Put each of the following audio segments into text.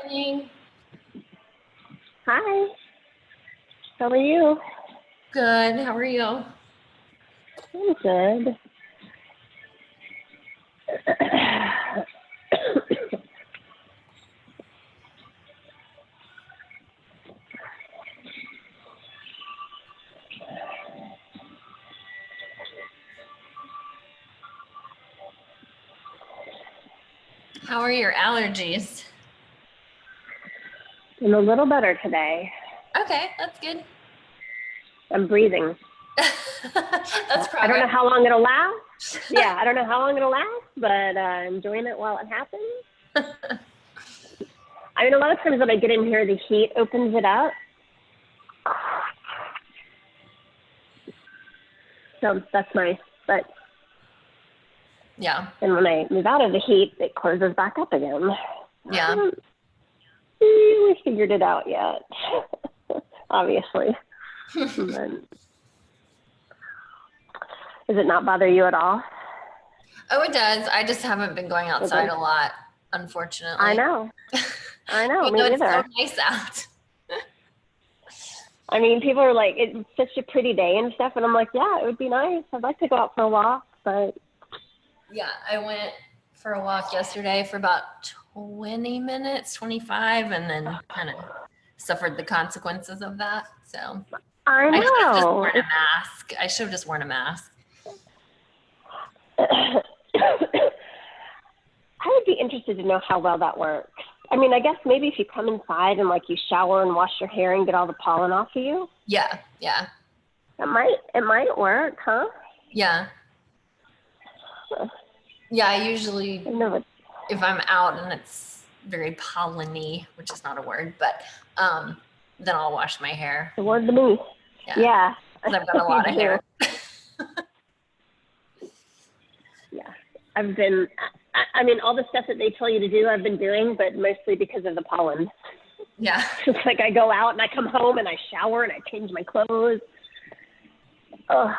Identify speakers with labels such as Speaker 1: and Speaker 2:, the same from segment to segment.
Speaker 1: Morning.
Speaker 2: Hi. How are you?
Speaker 1: Good. How are you?
Speaker 2: I'm good.
Speaker 1: How are your allergies?
Speaker 2: I'm a little better today.
Speaker 1: Okay, that's good.
Speaker 2: I'm breathing.
Speaker 1: That's progress.
Speaker 2: I don't know how long it'll last. Yeah, I don't know how long it'll last, but I'm doing it while it happens. I mean, a lot of times when I get in here, the heat opens it up. So that's nice. But
Speaker 1: yeah.
Speaker 2: And when I move out of the heat, it closes back up again.
Speaker 1: Yeah.
Speaker 2: I haven't really figured it out yet, obviously. But does it not bother you at all?
Speaker 1: Oh, it does. I just haven't been going outside a lot, unfortunately.
Speaker 2: I know. Me
Speaker 1: it's
Speaker 2: either.
Speaker 1: so nice out.
Speaker 2: I mean, people are like, it's such a pretty day and stuff. And I'm like, yeah, it would be nice. I'd like to go out for a walk, but.
Speaker 1: Yeah, I went for a walk yesterday for about 20 minutes, 25, and then kind of suffered the consequences of that. So
Speaker 2: I know.
Speaker 1: I should have just worn a mask. I should have just worn a mask.
Speaker 2: I would be interested to know how well that works. I mean, I guess maybe if you come inside and like you shower and wash your hair and get all the pollen off of you,
Speaker 1: Yeah.
Speaker 2: it might work, huh?
Speaker 1: Yeah. Yeah, I usually,
Speaker 2: I know it's
Speaker 1: if I'm out and it's very polleny, which is not a word, but then I'll wash my hair.
Speaker 2: the word to me. Yeah.
Speaker 1: 'Cause I've got a lot of
Speaker 2: Me
Speaker 1: hair.
Speaker 2: Yeah. I mean, all the stuff that they tell you to do, I've been doing, but mostly because of the pollen.
Speaker 1: Yeah.
Speaker 2: It's like I go out and I come home and I shower and I change my clothes. Oh.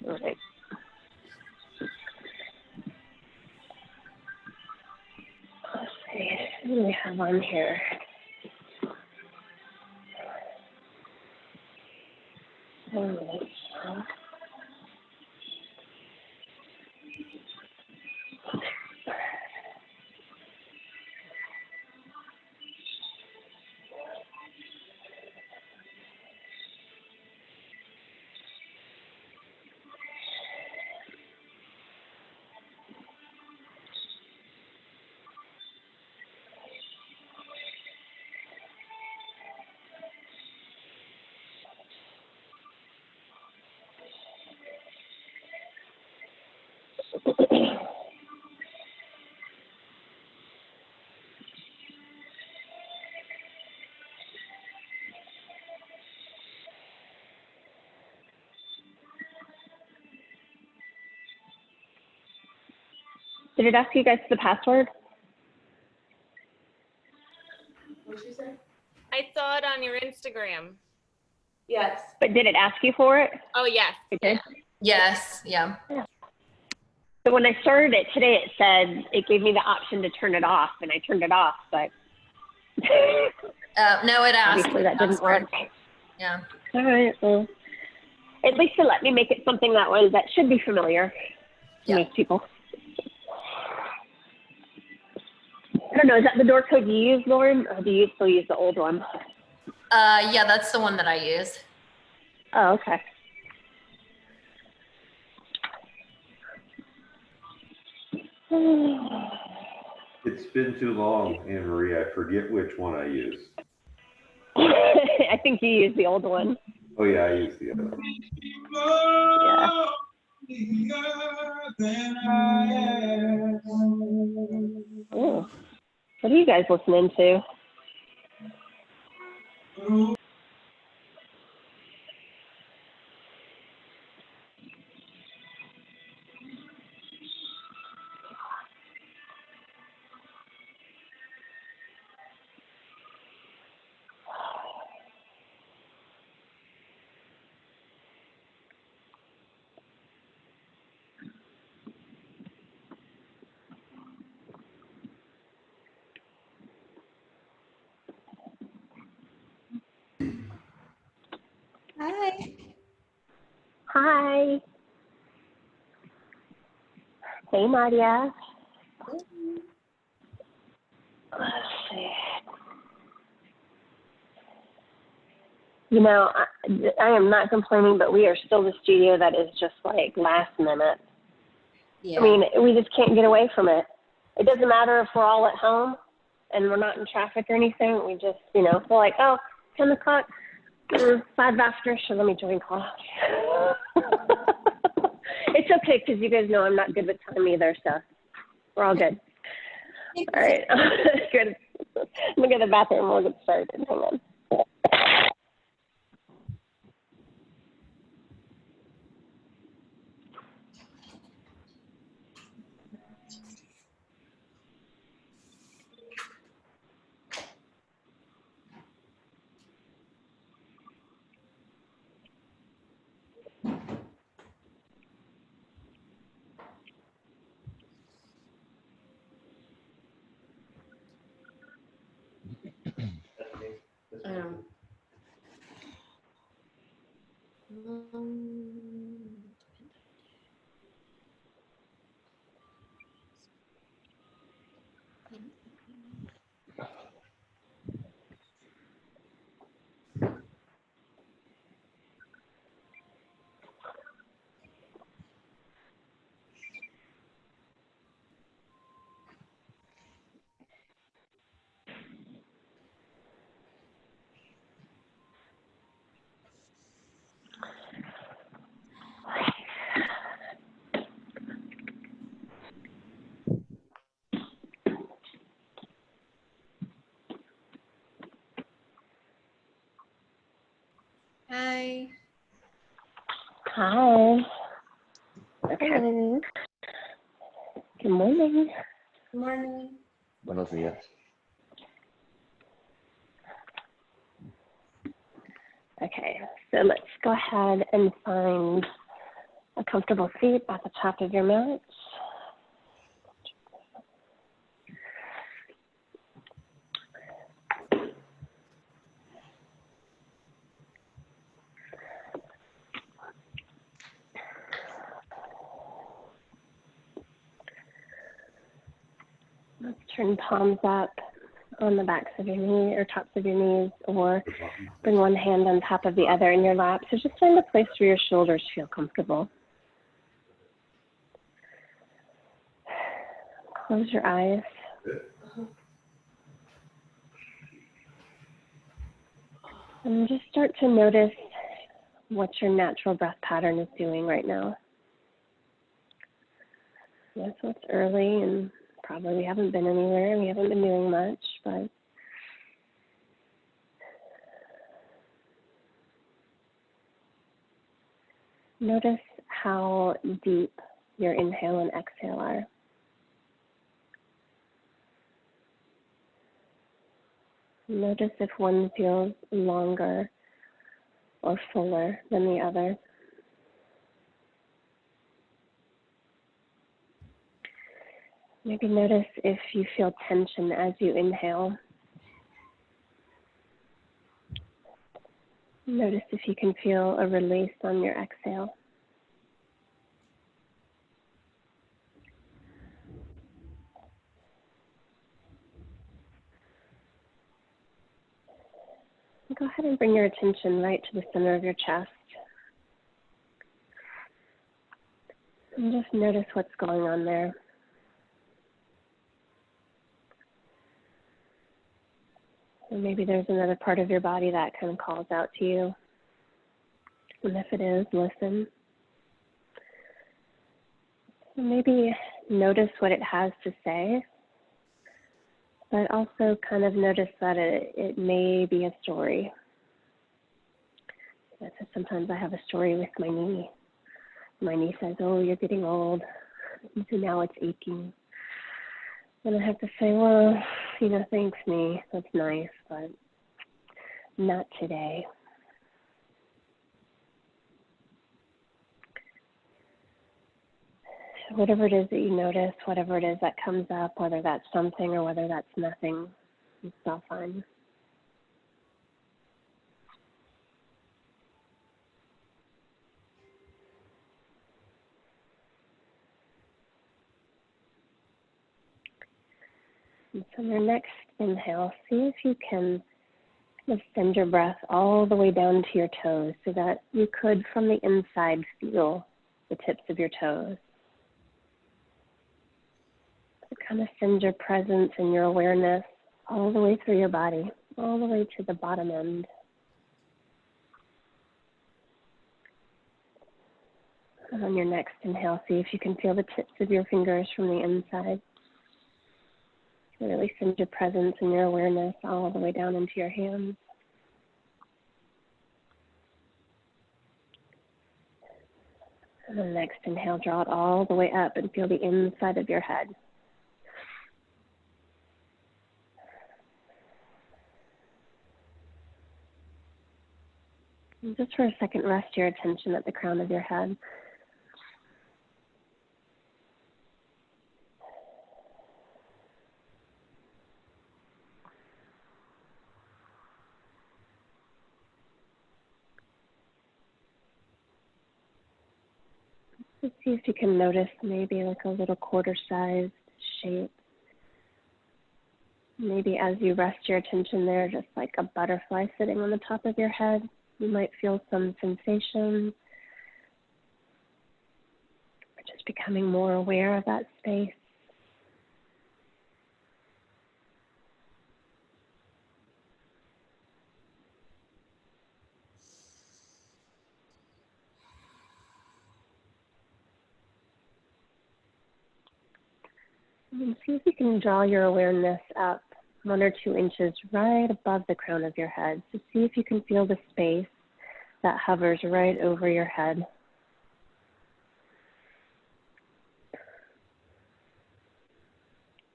Speaker 2: All right. Let's see. What do we have on here? Did it ask you guys the password?
Speaker 3: What'd you say?
Speaker 4: I saw it on your Instagram.
Speaker 3: Yes.
Speaker 2: But did it ask you for it?
Speaker 4: Oh, yes.
Speaker 2: It did.
Speaker 1: Yes. Yeah.
Speaker 2: So when I started it today, it said it gave me the option to turn it off, and I turned it off, but
Speaker 1: No, it asked.
Speaker 2: obviously that didn't work.
Speaker 1: Yeah.
Speaker 2: All right. Well, at least it let me make it something that should be familiar to
Speaker 1: Yeah.
Speaker 2: most people. I don't know. Is that the door code you use, Lauren, or do you still use the old one?
Speaker 1: Yeah, that's the one that I use.
Speaker 2: Oh, okay.
Speaker 5: It's been too long, Anne Marie. I forget which one I use.
Speaker 2: I think you use the old one.
Speaker 5: Oh yeah, I use the other one.
Speaker 2: Yeah. Ooh. What are you guys listening to?
Speaker 1: Hi.
Speaker 2: Hi. Hey, Nadia. Let's see. You know, I am not complaining, but we are still the studio that is just like last minute.
Speaker 1: Yeah.
Speaker 2: I mean, we just can't get away from it. It doesn't matter if we're all at home and we're not in traffic or anything. We just, we're like, oh, 10 o'clock, 5 after, so let me join class. It's okay because you guys know I'm not good with time either, so we're all good. All right. Good. Let me go to the bathroom. We'll get started. Hang on. Hi. Okay.
Speaker 1: Hello.
Speaker 2: Good morning.
Speaker 3: Good morning.
Speaker 6: Buenos días.
Speaker 2: Okay, so let's go ahead and find a comfortable seat at the top of your mat. Let's turn palms up on the backs of your knee or tops of your knees, or bring one hand on top of the other in your lap. So just find a place where your shoulders feel comfortable. Close your eyes. And just start to notice what your natural breath pattern is doing right now. Yes, so it's early and probably we haven't been anywhere. We haven't been doing much, but notice how deep your inhale and exhale are. Notice if one feels longer or fuller than the other. Maybe notice if you feel tension as you inhale. Notice if you can feel a release on your exhale. Go ahead and bring your attention right to the center of your chest. And just notice what's going on there. And maybe there's another part of your body that kind of calls out to you. And if it is, listen. And maybe notice what it has to say, but also kind of notice that it may be a story. So sometimes I have a story with my knee. My knee says, oh, you're getting old, and so now it's aching. And I have to say, well, thanks, knee. That's nice, but not today. Whatever it is that you notice, whatever it is that comes up, whether that's something or whether that's nothing, it's all fine. And so on your next inhale, see if you can kind of send your breath all the way down to your toes so that you could, from the inside, feel the tips of your toes. So kind of send your presence and your awareness all the way through your body, all the way to the bottom end. And on your next inhale, see if you can feel the tips of your fingers from the inside. Really send your presence and your awareness all the way down into your hands. And the next inhale, draw it all the way up and feel the inside of your head. And just for a second, rest your attention at the crown of your head. Just see if you can notice maybe like a little quarter-sized shape. Maybe as you rest your attention there, just like a butterfly sitting on the top of your head, you might feel some sensation. Or just becoming more aware of that space. And see if you can draw your awareness up 1 or 2 inches right above the crown of your head. So see if you can feel the space that hovers right over your head.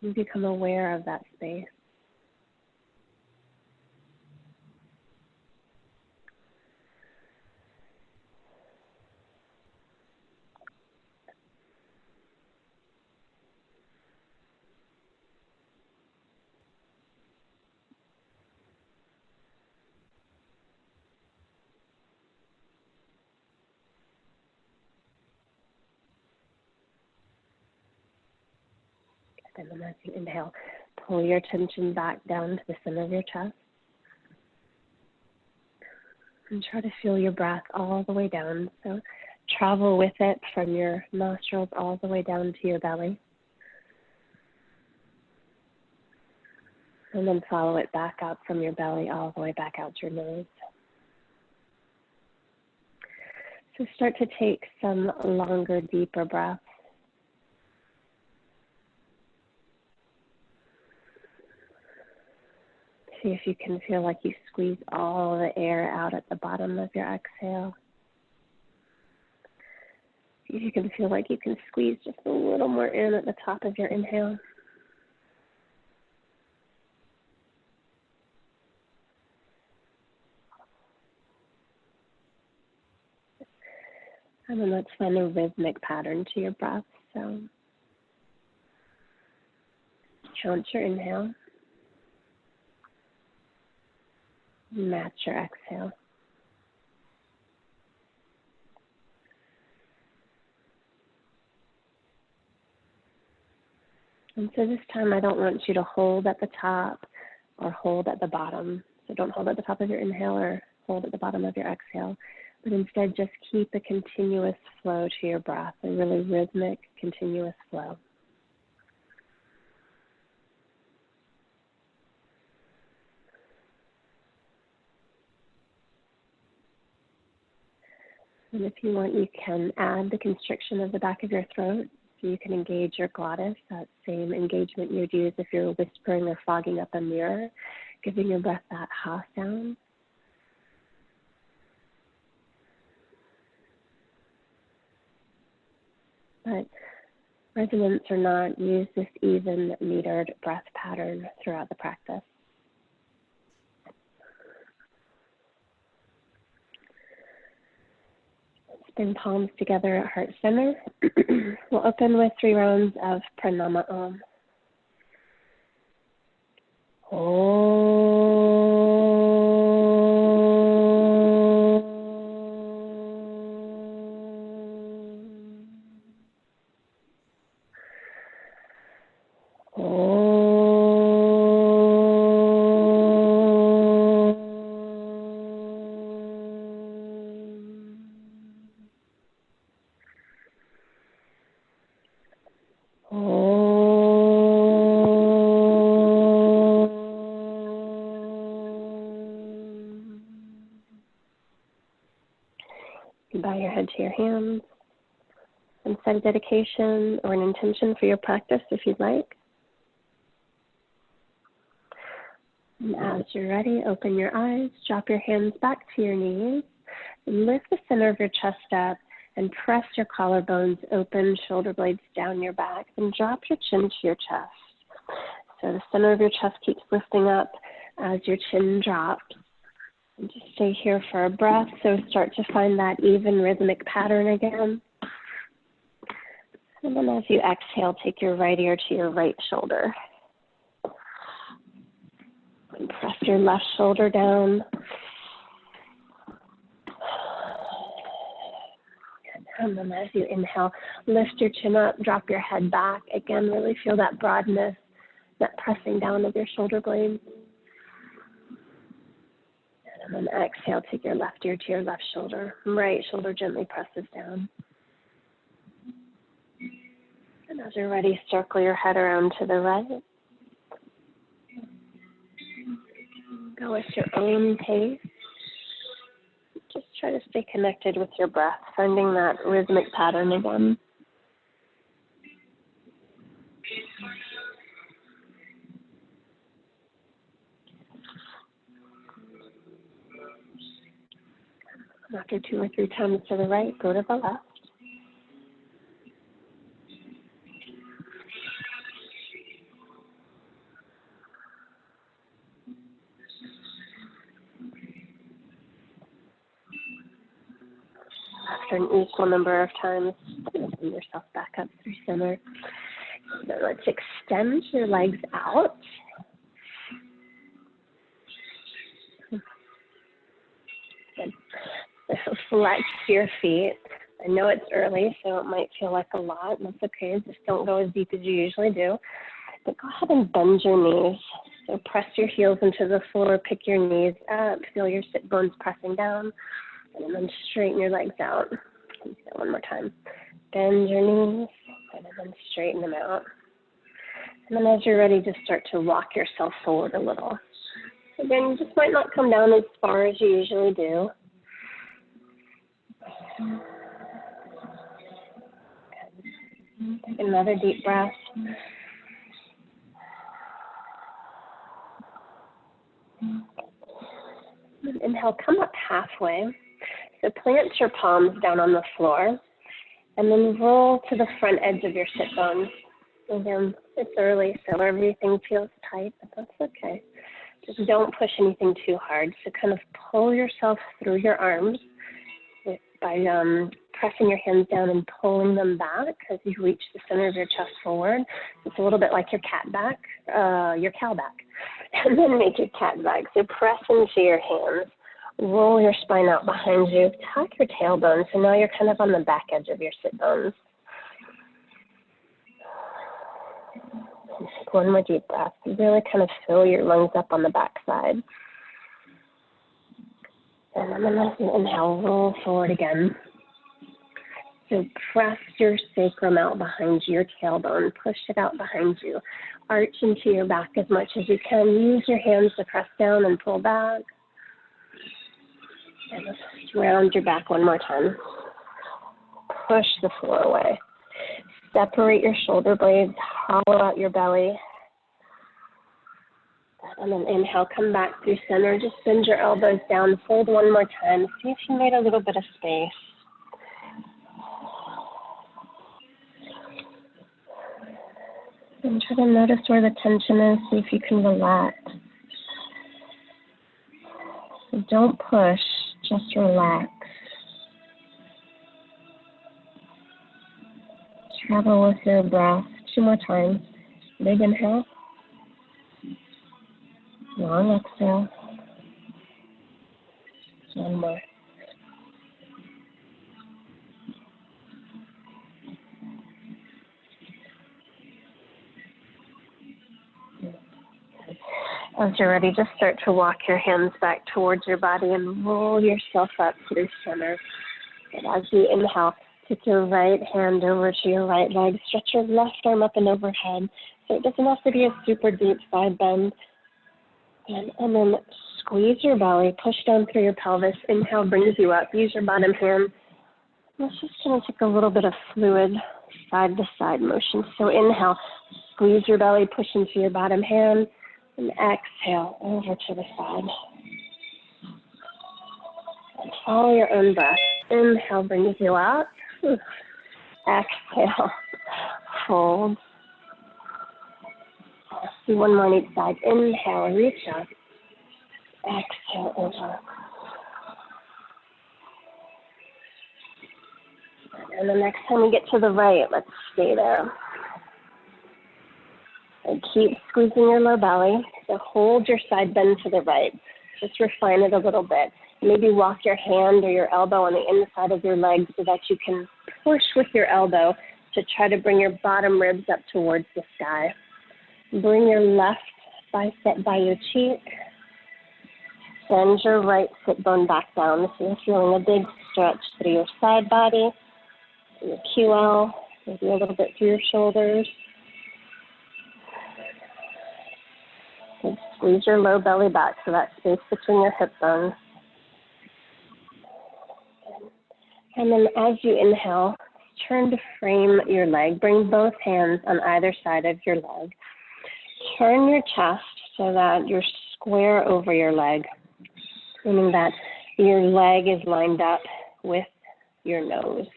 Speaker 2: You become aware of that space. And then as you inhale, pull your attention back down to the center of your chest. And try to feel your breath all the way down. So travel with it from your nostrils all the way down to your belly. And then follow it back up from your belly all the way back out your nose. So start to take some longer, deeper breaths. See if you can feel like you squeeze all the air out at the bottom of your exhale. See if you can feel like you can squeeze just a little more in at the top of your inhale. And then let's find a rhythmic pattern to your breath. So count your inhale. Match your exhale. And so this time I don't want you to hold at the top or hold at the bottom. So don't hold at the top of your inhale or hold at the bottom of your exhale, but instead just keep a continuous flow to your breath, a really rhythmic, continuous flow. And if you want, you can add the constriction of the back of your throat so you can engage your glottis, that same engagement you'd use if you're whispering or fogging up a mirror, giving your breath that ha sound. But resonance or not, use this even metered breath pattern throughout the practice. Bring palms together at heart center. We'll open with 3 rounds of Pranama Om. You bow your head to your hands and set a dedication or an intention for your practice if you'd like. And as you're ready, open your eyes, drop your hands back to your knees, and lift the center of your chest up and press your collarbones open, shoulder blades down your back, and drop your chin to your chest. So the center of your chest keeps lifting up as your chin drops. And just stay here for a breath, so start to find that even rhythmic pattern again. And then as you exhale, take your right ear to your right shoulder. And press your left shoulder down. And then as you inhale, lift your chin up, drop your head back. Again, really feel that broadness, that pressing down of your shoulder blades. And then exhale, take your left ear to your left shoulder. Right shoulder gently presses down. And as you're ready, circle your head around to the right. Go with your own pace. Just try to stay connected with your breath, finding that rhythmic pattern again. After 2 or 3 times to the right, go to the left. after an equal number of times. Bring yourself back up through center. So let's extend your legs out. Good. So flex your feet. I know it's early, so it might feel like a lot. That's okay. Just don't go as deep as you usually do. But go ahead and bend your knees. So press your heels into the floor, pick your knees up, feel your sit bones pressing down, and then straighten your legs out. Let's do that one more time. Bend your knees, and then straighten them out. And then as you're ready, just start to rock yourself forward a little. Again, you just might not come down as far as you usually do. Take another deep breath. Inhale, come up halfway. So plant your palms down on the floor and then roll to the front edge of your sit bones. Again, it's early, so everything feels tight, but that's okay. Just don't push anything too hard. So kind of pull yourself through your arms by pressing your hands down and pulling them back as you reach the center of your chest forward. It's a little bit like your cow back. And then make your cat back. So press into your hands. Roll your spine out behind you. Tuck your tailbone. So now you're kind of on the back edge of your sit bones. Take one more deep breath. Really kind of fill your lungs up on the back side. And then as you inhale, roll forward again. So press your sacrum out behind you, your tailbone. Push it out behind you. Arch into your back as much as you can. Use your hands to press down and pull back. And just round your back one more time. Push the floor away. Separate your shoulder blades. Hollow out your belly. And then inhale, come back through center. Just bend your elbows down. Fold one more time. See if you made a little bit of space. And try to notice where the tension is. See if you can relax. So don't push, just relax. Travel with your breath. 2 more times. Big inhale. Long exhale. One more. As you're ready, just start to walk your hands back towards your body and roll yourself up through center. And as you inhale, take your right hand over to your right leg. Stretch your left arm up and overhead. So it doesn't have to be a super deep side bend. And then squeeze your belly, push down through your pelvis. Inhale brings you up. Use your bottom hand. Let's just kind of take a little bit of fluid side-to-side motion. So inhale, squeeze your belly, push into your bottom hand. And exhale over to the side. And follow your own breath. Inhale brings you up. Exhale, fold. Do one more on each side. Inhale, reach up. Exhale, over. And the next time we get to the right, let's stay there. And keep squeezing your low belly. So hold your side bend to the right. Just refine it a little bit. Maybe walk your hand or your elbow on the inside of your leg so that you can push with your elbow to try to bring your bottom ribs up towards the sky. Bring your left bicep by your cheek. Send your right sit bone back down. So you're feeling a big stretch through your side body, your QL, maybe a little bit through your shoulders. And squeeze your low belly back so that space between your hip bones. And then as you inhale, turn to frame your leg. Bring both hands on either side of your leg. Turn your chest so that you're square over your leg, meaning that your leg is lined up with your nose.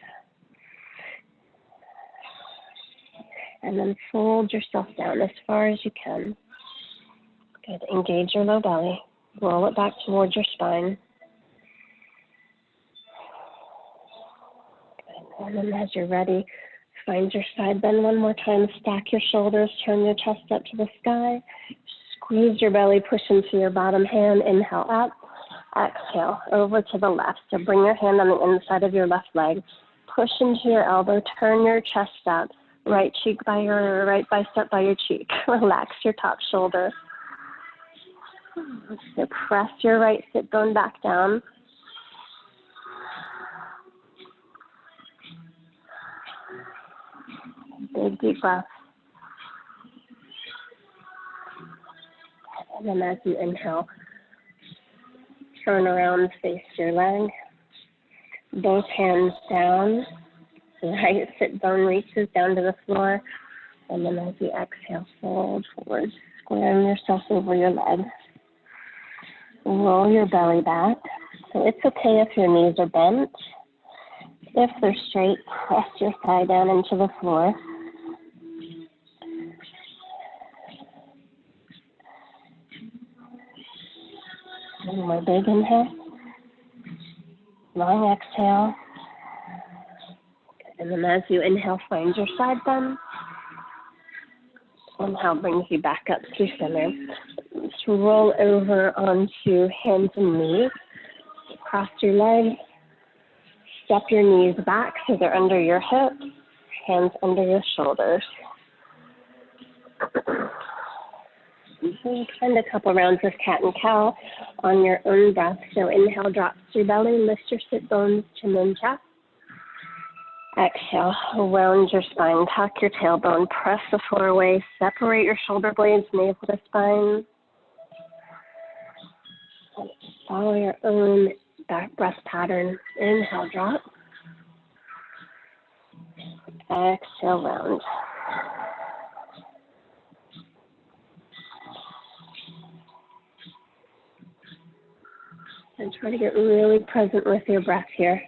Speaker 2: And then fold yourself down as far as you can. Good. Engage your low belly. Roll it back towards your spine. And then as you're ready, find your side bend one more time. Stack your shoulders, turn your chest up to the sky. Squeeze your belly, push into your bottom hand. Inhale up. Exhale, over to the left. So bring your hand on the inside of your left leg. Push into your elbow, turn your chest up. Right bicep by your cheek. Relax your top shoulder. So press your right sit bone back down. Big deep breath. And then as you inhale, turn around, face your leg. Both hands down. Right sit bone reaches down to the floor. And then as you exhale, fold forward, squaring yourself over your leg. Roll your belly back. So it's okay if your knees are bent. If they're straight, press your thigh down into the floor. One more big inhale. Long exhale. And then as you inhale, find your side bend. Inhale brings you back up to center. Just roll over onto hands and knees. Cross your legs. Step your knees back so they're under your hips. Hands under your shoulders. Spend a couple rounds of cat and cow on your own breath. So inhale, drop your belly, lift your sit bones, chin and chest. Exhale, round your spine, tuck your tailbone, press the floor away, separate your shoulder blades, navel to spine. Follow your own back breath pattern. Inhale, drop. Exhale, round. And try to get really present with your breath here.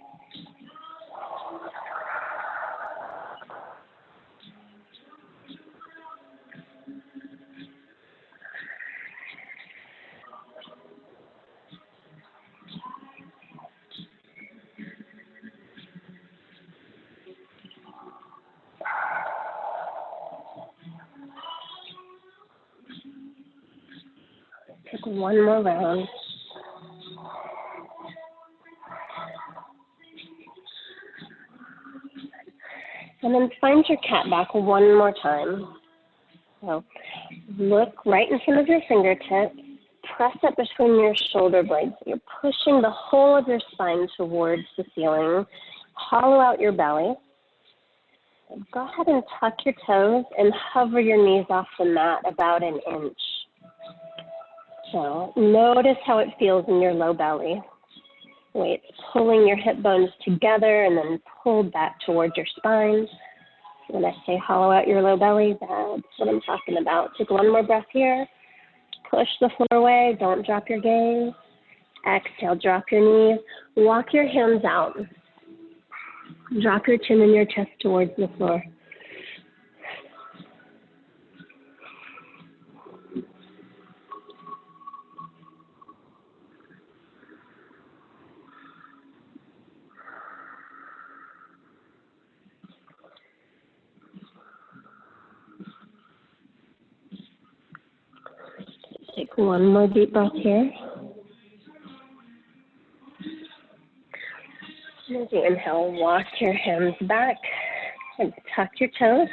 Speaker 2: Take one more round. And then find your cat back one more time. So look right in front of your fingertips. Press up between your shoulder blades. You're pushing the whole of your spine towards the ceiling. Hollow out your belly. Go ahead and tuck your toes and hover your knees off the mat about an inch. So notice how it feels in your low belly. Wait, pulling your hip bones together and then pull back towards your spine. When I say hollow out your low belly, that's what I'm talking about. Take one more breath here. Push the floor away. Don't drop your gaze. Exhale, drop your knees. Walk your hands out. Drop your chin and your chest towards the floor. Take one more deep breath here. As you inhale, walk your hands back and tuck your toes.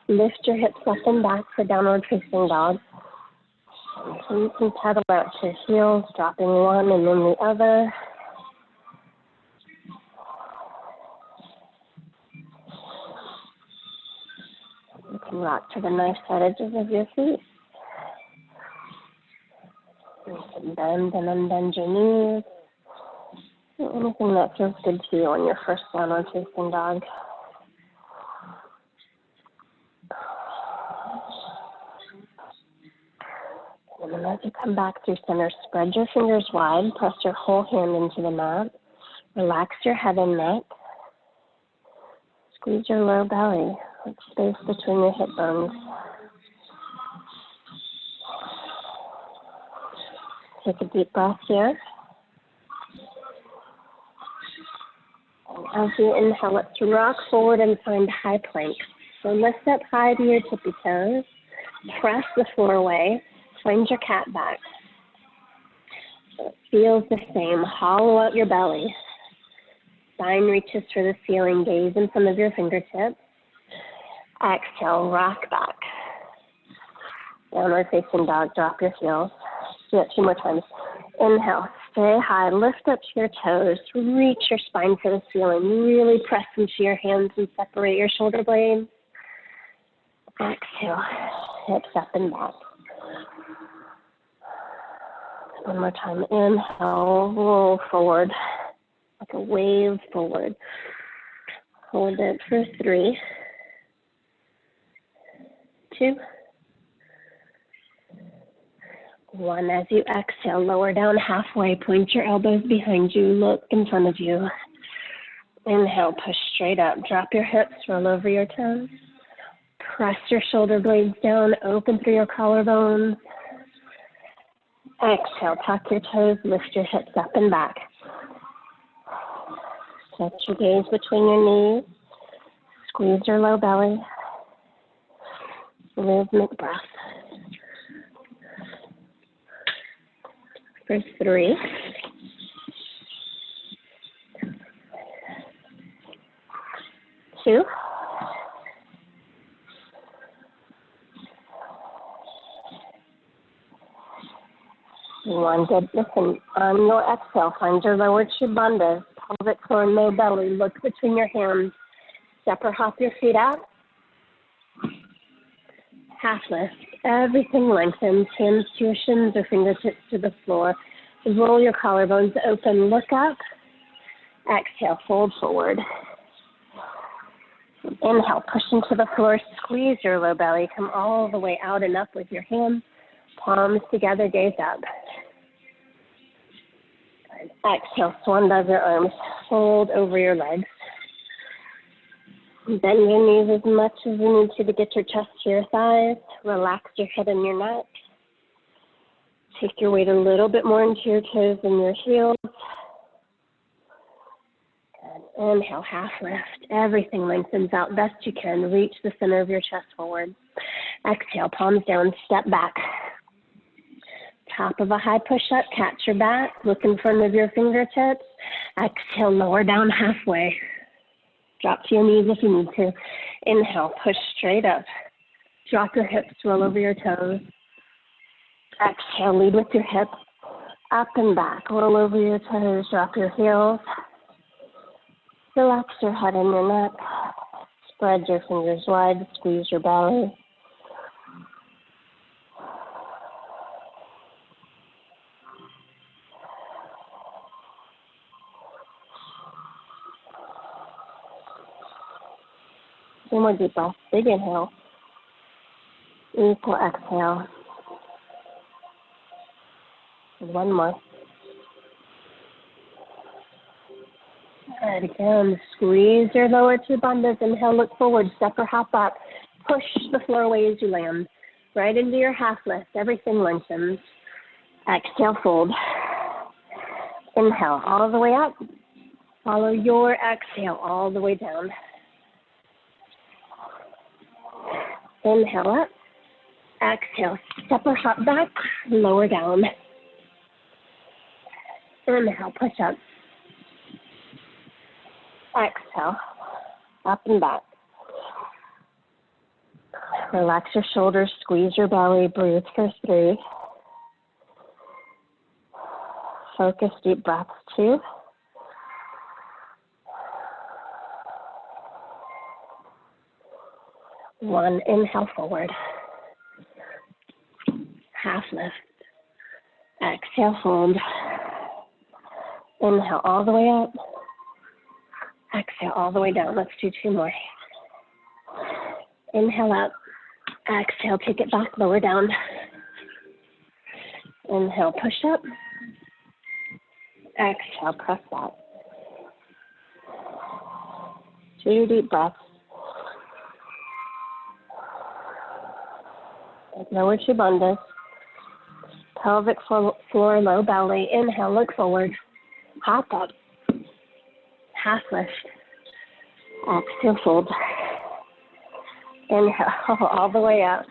Speaker 2: Lift your hips up and back for downward facing dog. So you can pedal out to heels, dropping one and then the other. You can rock to the nice side edges of your feet. You can bend and unbend your knees. Anything that feels good to you on your first downward facing dog. And then as you come back through center, spread your fingers wide, press your whole hand into the mat. Relax your head and neck. Squeeze your low belly with space between your hip bones. Take a deep breath here. And As you inhale, let's rock forward and find high plank. So lift up high to your tippy toes. Press the floor away. Find your cat back. So it feels the same. Hollow out your belly. Spine reaches for the ceiling. Gaze in front of your fingertips. Exhale, rock back. Downward facing dog, drop your heels. Do that 2 more times. Inhale, stay high, lift up to your toes, reach your spine for the ceiling. Really press into your hands and separate your shoulder blades. Exhale, hips up and back. 1 more time. Inhale, roll forward, like a wave forward. Hold it for 3, 2, 1. As you exhale, lower down halfway, point your elbows behind you, look in front of you. Inhale, push straight up, drop your hips, roll over your toes. Press your shoulder blades down, open through your collarbones. Exhale, tuck your toes, lift your hips up and back. Set your gaze between your knees. Squeeze your low belly. Rhythmic breath. For 3, 2, 1. Good. Listen, on your exhale, find your lower chin bandhas, pelvic floor, low belly. Look between your hands. Step or hop your feet out. Half lift. Everything lengthens. Hands to your shins or fingertips to the floor. Roll your collarbones open. Look up. Exhale. Fold forward. Inhale. Push into the floor. Squeeze your low belly. Come all the way out and up with your hands. Palms together. Gaze up. Exhale. Swan dive your arms. Fold over your legs. Bend your knees as much as you need to get your chest to your thighs. Relax your head and your neck. Take your weight a little bit more into your toes and your heels. Good. Inhale, half lift. Everything lengthens out best you can. Reach the center of your chest forward. Exhale, palms down, step back. Top of a high push-up, catch your back. Look in front of your fingertips. Exhale, lower down halfway. Drop to your knees if you need to. Inhale, push straight up. Drop your hips, roll over your toes. Exhale, lead with your hips. Up and back, roll over your toes, drop your heels. Relax your head and your neck. Spread your fingers wide, squeeze your belly. Two more deep breaths. Big inhale. Equal exhale. One more. And again, squeeze your lower two bandhas. Inhale, look forward. Step or hop up. Push the floor away as you land. Right into your half lift. Everything lengthens. Exhale, fold. Inhale, all the way up. Follow your exhale all the way down. Inhale up. Exhale, step or hop back, lower down. Inhale, push up. Exhale, up and back. Relax your shoulders, squeeze your belly, breathe for 3. Focus, deep breaths 2. One, inhale forward. Half lift. Exhale, fold. Inhale all the way up. Exhale all the way down. Let's do 2 more. Inhale up. Exhale, take it back, lower down. Inhale, push up. Exhale, press back. 2 deep breaths. Lower two bandhas. Pelvic floor, low belly. Inhale, look forward. Hop up. Half lift. Exhale, fold. Inhale all the way up.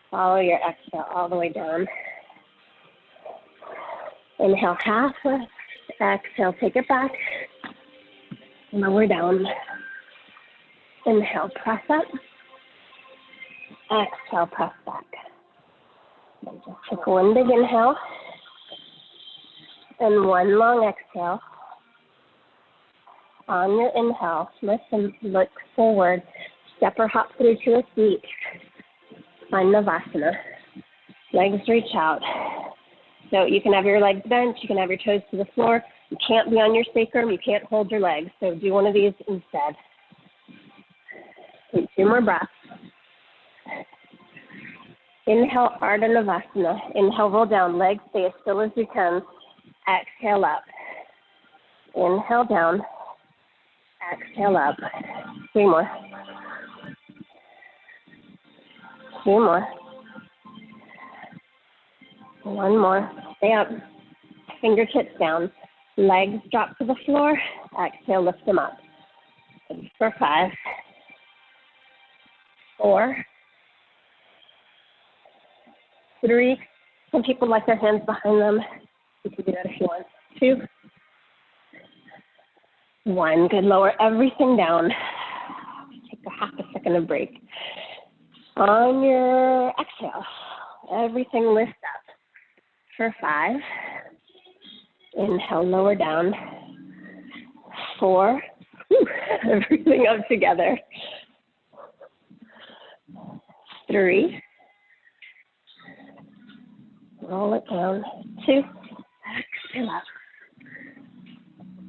Speaker 2: Follow your exhale all the way down. Inhale, half lift. Exhale, take it back. Lower down. Inhale, press up. Exhale, press back. And just take one big inhale and one long exhale. On your inhale, lift and look forward. Step or hop through to a seat. Find Navasana. Legs reach out. So you can have your legs bent, you can have your toes to the floor. You can't be on your sacrum, you can't hold your legs. So do one of these instead. Take 2 more breaths. Inhale, Ardha Navasana. Inhale, roll down. Legs stay as still as you can. Exhale up. Inhale down. Exhale up. 3 more. 2 more. 1 more. Stay up. Fingertips down. Legs drop to the floor. Exhale, lift them up. For 5. 4. 3. Some people like their hands behind them. You can do that if you want. 2. 1. Good. Lower everything down. Take a half a second of break. On your exhale, everything lifts up. For 5. Inhale, lower down. 4. Everything up together. 3. Roll it down. 2. Exhale up.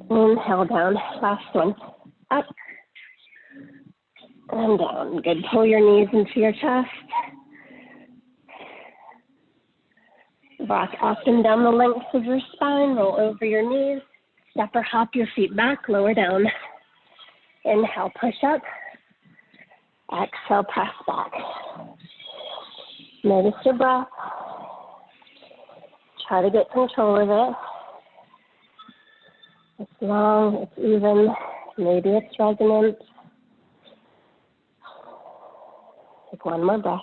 Speaker 2: Inhale down. Last one. Up. And down. Good. Pull your knees into your chest. Rock up and down the length of your spine. Roll over your knees. Step or hop your feet back. Lower down. Inhale, push up. Exhale, press back. Notice your breath. Try to get control of it. It's long, it's even, maybe it's resonant. Take 1 more breath.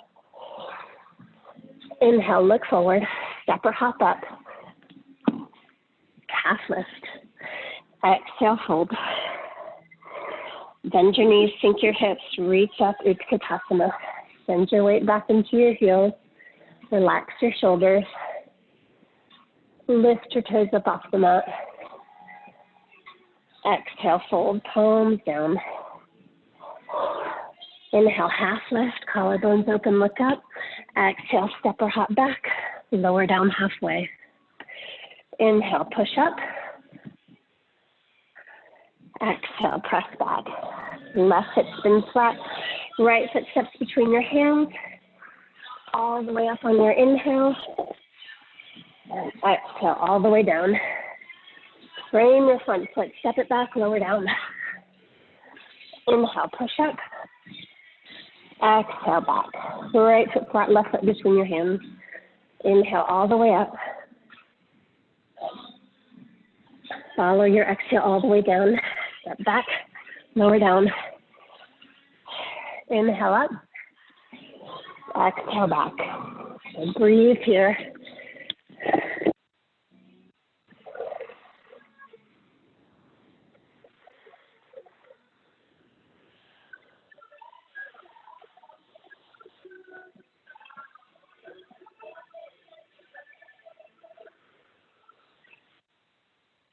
Speaker 2: Inhale, look forward. Step or hop up. Calf lift. Exhale, fold. Bend your knees, sink your hips, reach up, Utkatasana. Send your weight back into your heels. Relax your shoulders. Lift your toes up off the mat. Exhale, fold, palms down. Inhale, half lift, collarbones open, look up. Exhale, step or hop back, lower down halfway. Inhale, push up. Exhale, press back. Left hip spins flat. Right foot steps between your hands. All the way up on your inhale. And exhale, all the way down. Frame your front foot. Step it back, lower down. Inhale, push up. Exhale, back. Right foot flat, left foot between your hands. Inhale, all the way up. Follow your exhale all the way down. Step back, lower down. Inhale up. Exhale back. So breathe here.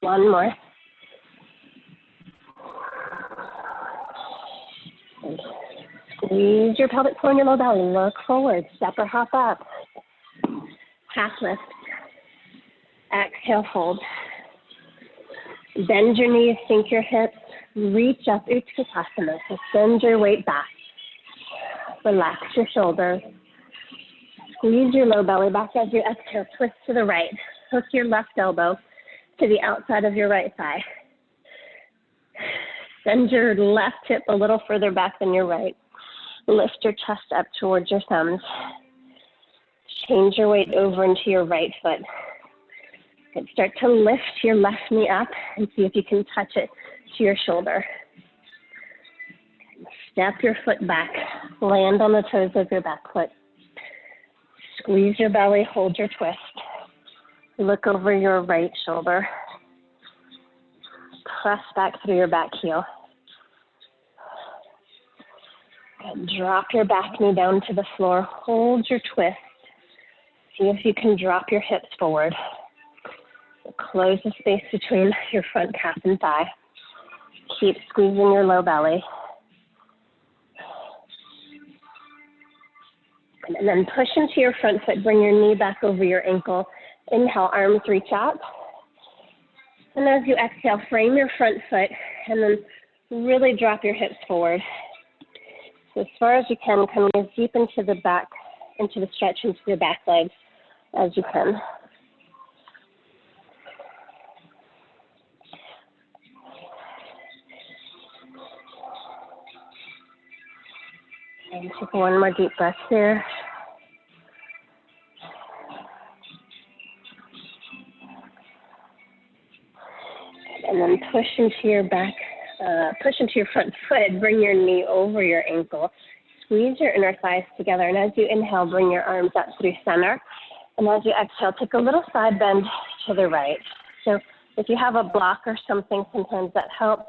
Speaker 2: One more. Squeeze your pelvic floor and your low belly. Look forward. Step or hop up. Half lift. Exhale, fold. Bend your knees, sink your hips. Reach up, Utkatasana. So send your weight back. Relax your shoulders. Squeeze your low belly back as you exhale. Twist to the right. Hook your left elbow to the outside of your right thigh. Send your left hip a little further back than your right. Lift your chest up towards your thumbs. Change your weight over into your right foot. Good. Start to lift your left knee up and see if you can touch it to your shoulder. Step your foot back. Land on the toes of your back foot. Squeeze your belly, hold your twist. Look over your right shoulder. Press back through your back heel. Good. Drop your back knee down to the floor. Hold your twist. See if you can drop your hips forward. Close the space between your front calf and thigh. Keep squeezing your low belly. And then push into your front foot. Bring your knee back over your ankle. Inhale, arms reach out. And as you exhale, frame your front foot and then really drop your hips forward. So as far as you can, come as deep into the back, into the stretch into your back legs as you can. And take one more deep breath here. And then push into your back, push into your front foot, bring your knee over your ankle. Squeeze your inner thighs together. And as you inhale, bring your arms up through center. And as you exhale, take a little side bend to the right. So if you have a block or something, sometimes that helps.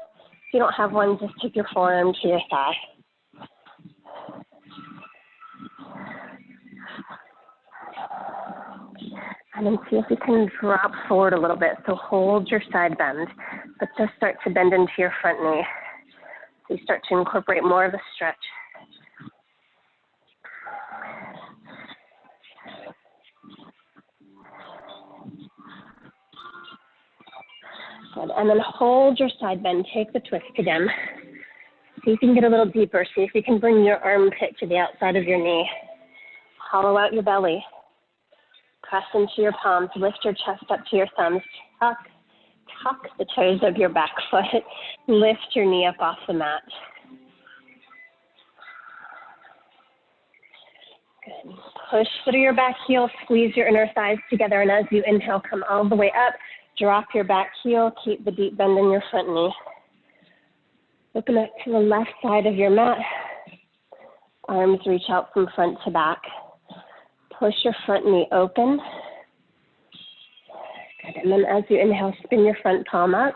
Speaker 2: If you don't have one, just take your forearm to your thigh. And then see if you can drop forward a little bit. So hold your side bend, but just start to bend into your front knee. So you start to incorporate more of a stretch. Good. And then hold your side bend. Take the twist again. See if you can get a little deeper. See if you can bring your armpit to the outside of your knee. Hollow out your belly. Press into your palms. Lift your chest up to your thumbs. Tuck the toes of your back foot. Lift your knee up off the mat. Good. Push through your back heel. Squeeze your inner thighs together. And as you inhale, come all the way up. Drop your back heel. Keep the deep bend in your front knee. Open up to the left side of your mat. Arms reach out from front to back. Push your front knee open. Good. And then as you inhale, spin your front palm up.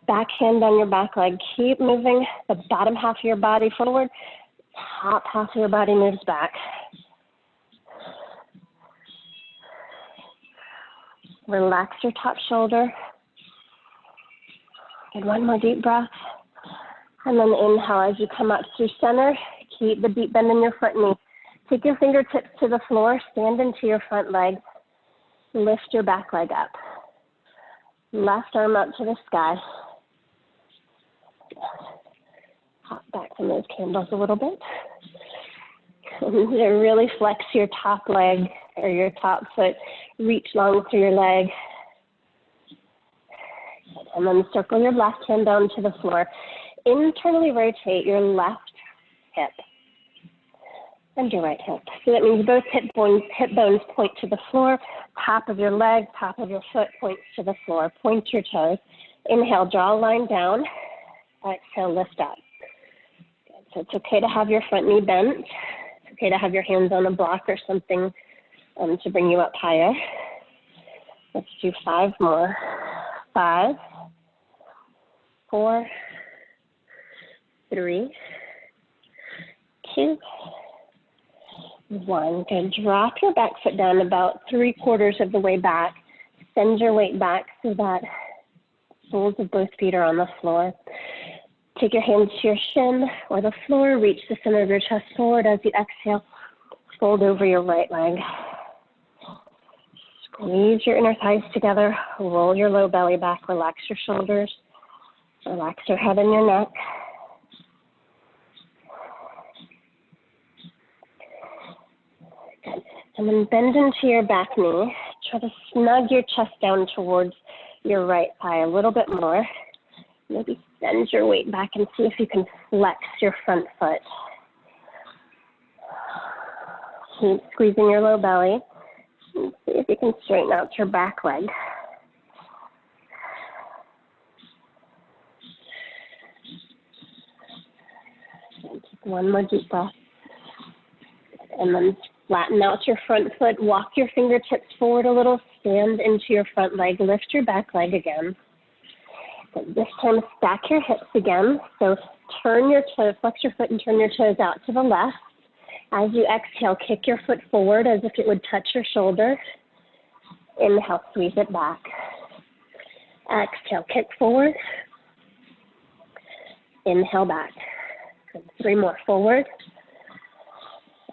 Speaker 2: Back hand on your back leg. Keep moving the bottom half of your body forward. Top half of your body moves back. Relax your top shoulder. Good. One more deep breath. And then inhale as you come up through center. Keep the deep bend in your front knee. Take your fingertips to the floor, stand into your front leg, lift your back leg up. Left arm up to the sky. Hop back from those candles a little bit. And really flex your top leg or your top foot, reach long through your leg. And then circle your left hand down to the floor. Internally rotate your left hip and your right hip. So that means both hip bones point to the floor, top of your leg, top of your foot points to the floor. Point your toes. Inhale, draw a line down. Exhale, lift up. Good. So it's okay to have your front knee bent. It's okay to have your hands on a block or something to bring you up higher. Let's do 5 more. 5, 4, 3, 2, 1. Good. Drop your back foot down about 3/4 of the way back. Send your weight back so that soles of both feet are on the floor. Take your hands to your shin or the floor. Reach the center of your chest forward. As you exhale, fold over your right leg. Squeeze your inner thighs together. Roll your low belly back. Relax your shoulders. Relax your head and your neck. Good. And then bend into your back knee. Try to snug your chest down towards your right thigh a little bit more. Maybe send your weight back and see if you can flex your front foot. Keep squeezing your low belly. And see if you can straighten out your back leg. And keep One more deep breath. And then flatten out your front foot. Walk your fingertips forward a little. Stand into your front leg. Lift your back leg again. But this time, stack your hips again. So turn your toes, flex your foot and turn your toes out to the left. As you exhale, kick your foot forward as if it would touch your shoulder. Inhale, squeeze it back. Exhale, kick forward. Inhale, back. Good. 3 more, forward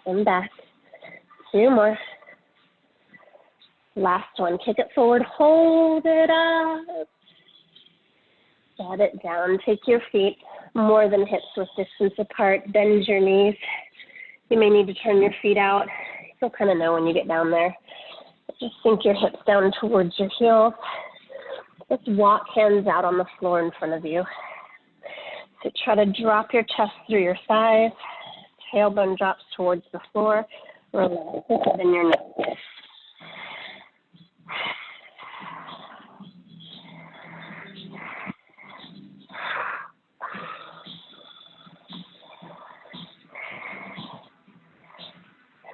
Speaker 2: and back. 2 more. Last one, kick it forward, hold it up. Set it down, take your feet more than hips with distance apart, bend your knees. You may need to turn your feet out. You'll kind of know when you get down there. Just sink your hips down towards your heels. Just walk hands out on the floor in front of you. So try to drop your chest through your thighs. Tailbone drops towards the floor. Relax in your neck.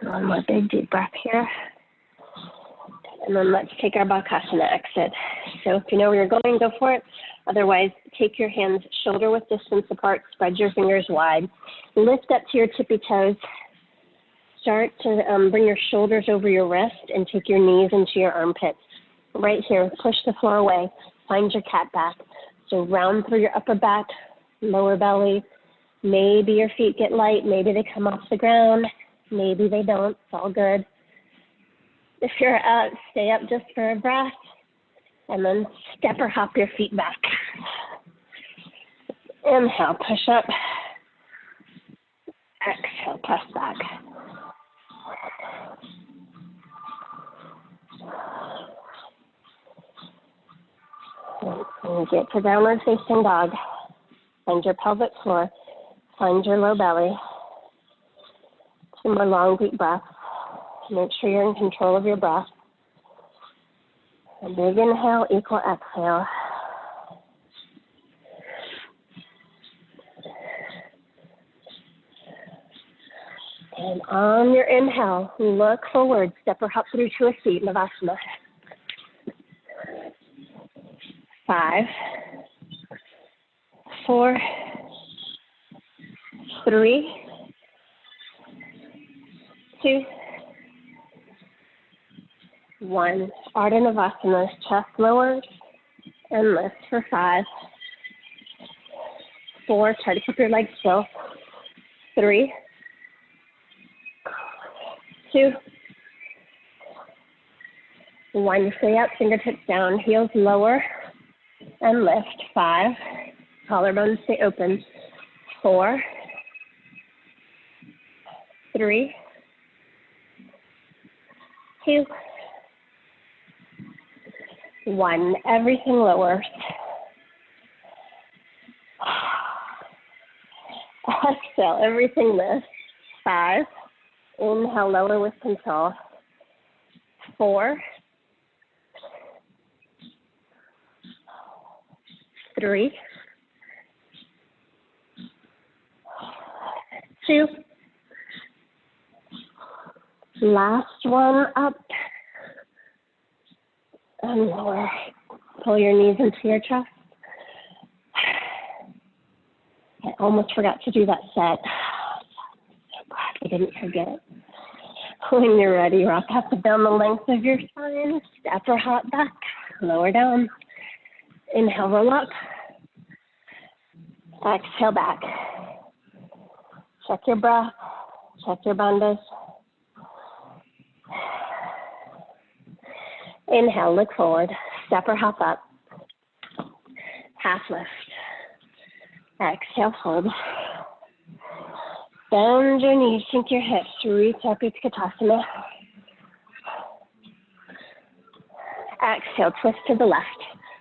Speaker 2: One more big deep breath here. And then let's take our Bakasana exit. So if you know where you're going, go for it. Otherwise, take your hands shoulder width distance apart, spread your fingers wide. Lift up to your tippy toes. Start to bring your shoulders over your wrist and take your knees into your armpits. Right here, push the floor away. Find your cat back. So round through your upper back, lower belly. Maybe your feet get light. Maybe they come off the ground. Maybe they don't. It's all good. If you're out, stay up just for a breath. And then step or hop your feet back. Inhale, push up. Exhale, press back. And get to downward facing dog. Find your pelvic floor. Find your low belly. 2 more long, deep breaths. Make sure you're in control of your breath. A big inhale, equal exhale. And on your inhale, look forward, step or hop through to a seat, Navasana. 5, 4, 3, 2, 1. Ardha Navasana, chest lowered and lift for 5, 4, try to keep your legs still. 3, 2, 1. Stay up, fingertips down, heels lower and lift. 5, collarbones stay open. 4, 3, 2, 1. Everything lowers. Exhale, everything lifts. 5. Inhale, lower with control. 4, 3, 2. Last one, up and lower. Pull your knees into your chest. I almost forgot to do that set. So glad I didn't forget. When you're ready, rock up and down the length of your spine. Step or hop back. Lower down. Inhale, roll up. Exhale, back. Check your breath. Check your bandhas. Inhale, look forward. Step or hop up. Half lift. Exhale, hold. Bend your knees, sink your hips. Reach up, Utkatasana. Exhale, twist to the left.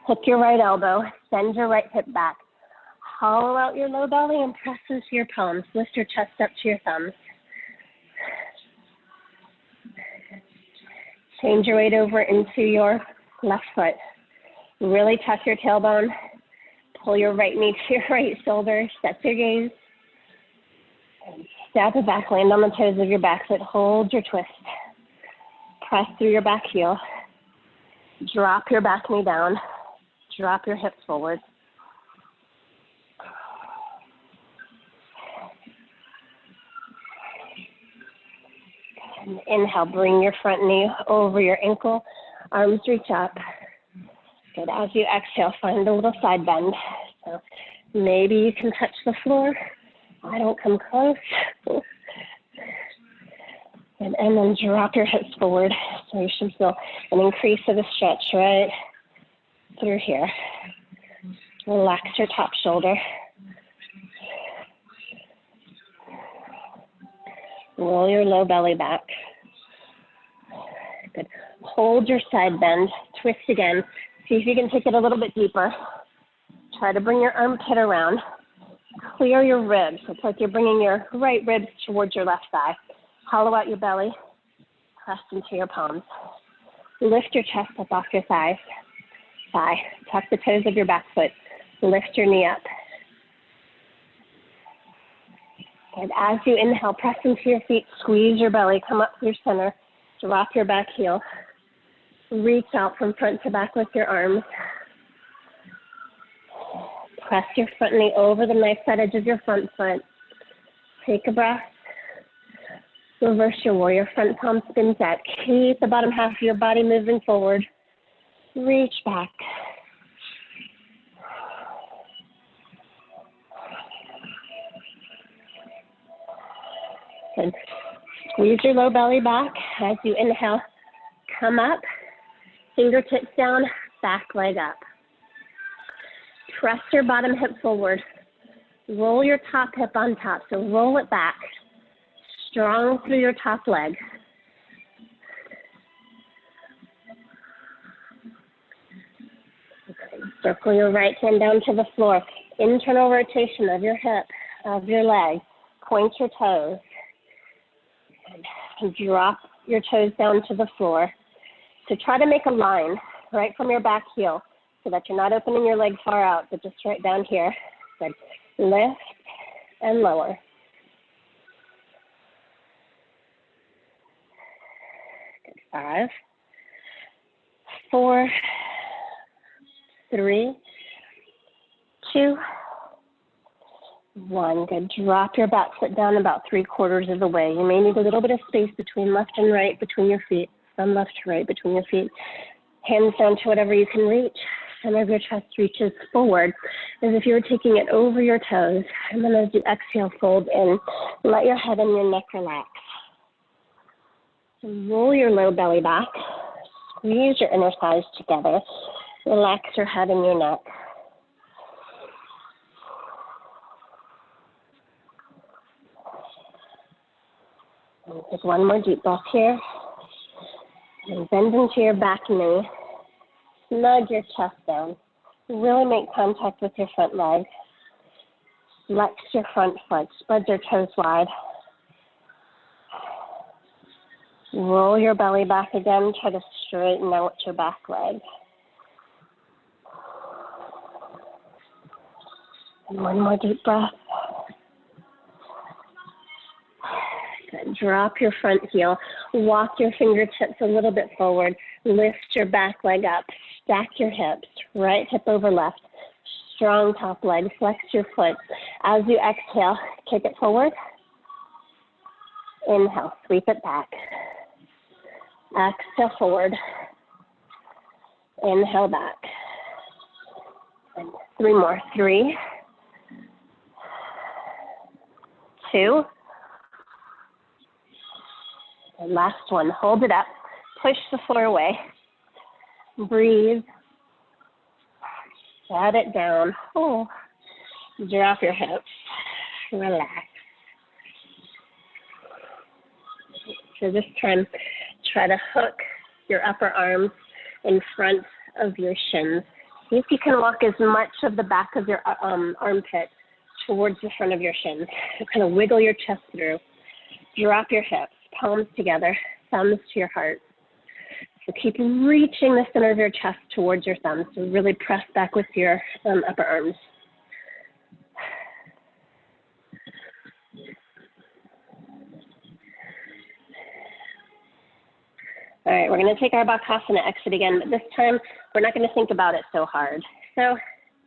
Speaker 2: Hook your right elbow. Send your right hip back. Hollow out your low belly and press into your palms. Lift your chest up to your thumbs. Change your weight over into your left foot. Really tuck your tailbone. Pull your right knee to your right shoulder. Set your gaze. Step it back, land on the toes of your back foot, hold your twist. Press through your back heel. Drop your back knee down. Drop your hips forward. And inhale, bring your front knee over your ankle. Arms reach up. Good. As you exhale, find a little side bend. So maybe you can touch the floor. I don't come close. And then drop your hips forward. So you should feel an increase of the stretch right through here. Relax your top shoulder. Roll your low belly back. Good. Hold your side bend. Twist again. See if you can take it a little bit deeper. Try to bring your armpit around. Clear your ribs. It's like you're bringing your right ribs towards your left thigh. Hollow out your belly. Press into your palms. Lift your chest up off your thighs. Thigh. Tuck the toes of your back foot. Lift your knee up. And as you inhale, press into your feet. Squeeze your belly. Come up through center. Drop your back heel. Reach out from front to back with your arms. Press your front knee over the knife side edge of your front foot. Take a breath. Reverse your warrior. Front palm spins out. Keep the bottom half of your body moving forward. Reach back. Good. Squeeze your low belly back as you inhale. Come up. Fingertips down. Back leg up. Press your bottom hip forward. Roll your top hip on top. So roll it back. Strong through your top leg. Okay. Circle your right hand down to the floor. Internal rotation of your hip, of your leg. Point your toes. And drop your toes down to the floor. So try to make a line right from your back heel so that you're not opening your leg far out, but just right down here. Good. Lift and lower. Good. 5, 4, 3, 2, 1. Good. Drop your back foot down about 3/4 of the way. You may need a little bit of space between left and right between your feet. From left to right between your feet. Hands down to whatever you can reach. Center of your chest reaches forward as if you were taking it over your toes. And then as you exhale, fold in. Let your head and your neck relax. Roll your low belly back. Squeeze your inner thighs together. Relax your head and your neck. And take one more deep breath here. And bend into your back knee. Snug your chest down. Really make contact with your front leg. Flex your front foot. Spread your toes wide. Roll your belly back again. Try to straighten out your back leg. And one more deep breath. Good. Drop your front heel. Walk your fingertips a little bit forward. Lift your back leg up. Stack your hips. Right hip over left. Strong top leg. Flex your foot. As you exhale, kick it forward. Inhale. Sweep it back. Exhale forward. Inhale back. And 3 more. 3, 2. And last one. Hold it up. Push the floor away. Breathe. Set it down. Oh. Drop your hips. Relax. So this time, try to hook your upper arms in front of your shins. See if you can walk as much of the back of your armpit towards the front of your shins. So kind of wiggle your chest through. Drop your hips. Palms together, thumbs to your heart. So keep reaching the center of your chest towards your thumbs. So really press back with your upper arms. All right, we're going to take our Bakasana exit again, but this time we're not going to think about it so hard. So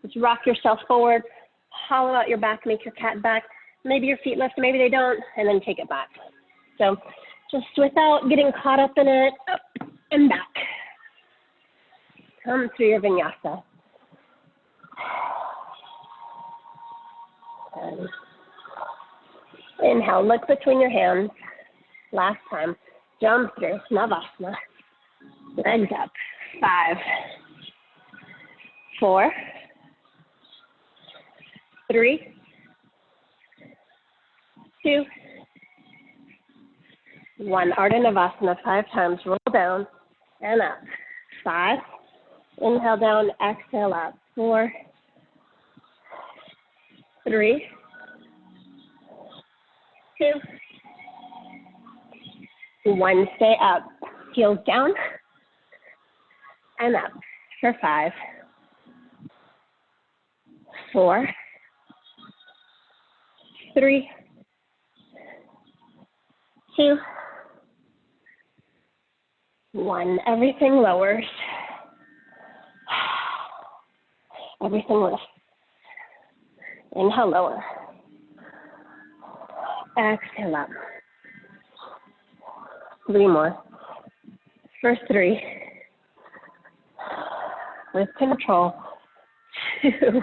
Speaker 2: just rock yourself forward, hollow out your back, make your cat back. Maybe your feet lift, maybe they don't, and then take it back. So just without getting caught up in it, up and back. Come through your vinyasa. And inhale, look between your hands. Last time, jump through, Navasana. Legs up, 5, 4, 3, 2, 1. Ardha Navasana 5 times. Roll down and up. 5. Inhale down, exhale up. 4, 3, 2, 1. Stay up. Heels down and up for 5, 4, 3, 2, 1. Everything lowers. Everything lifts. Inhale, lower. Exhale up. 3 more. First 3. With control. 2.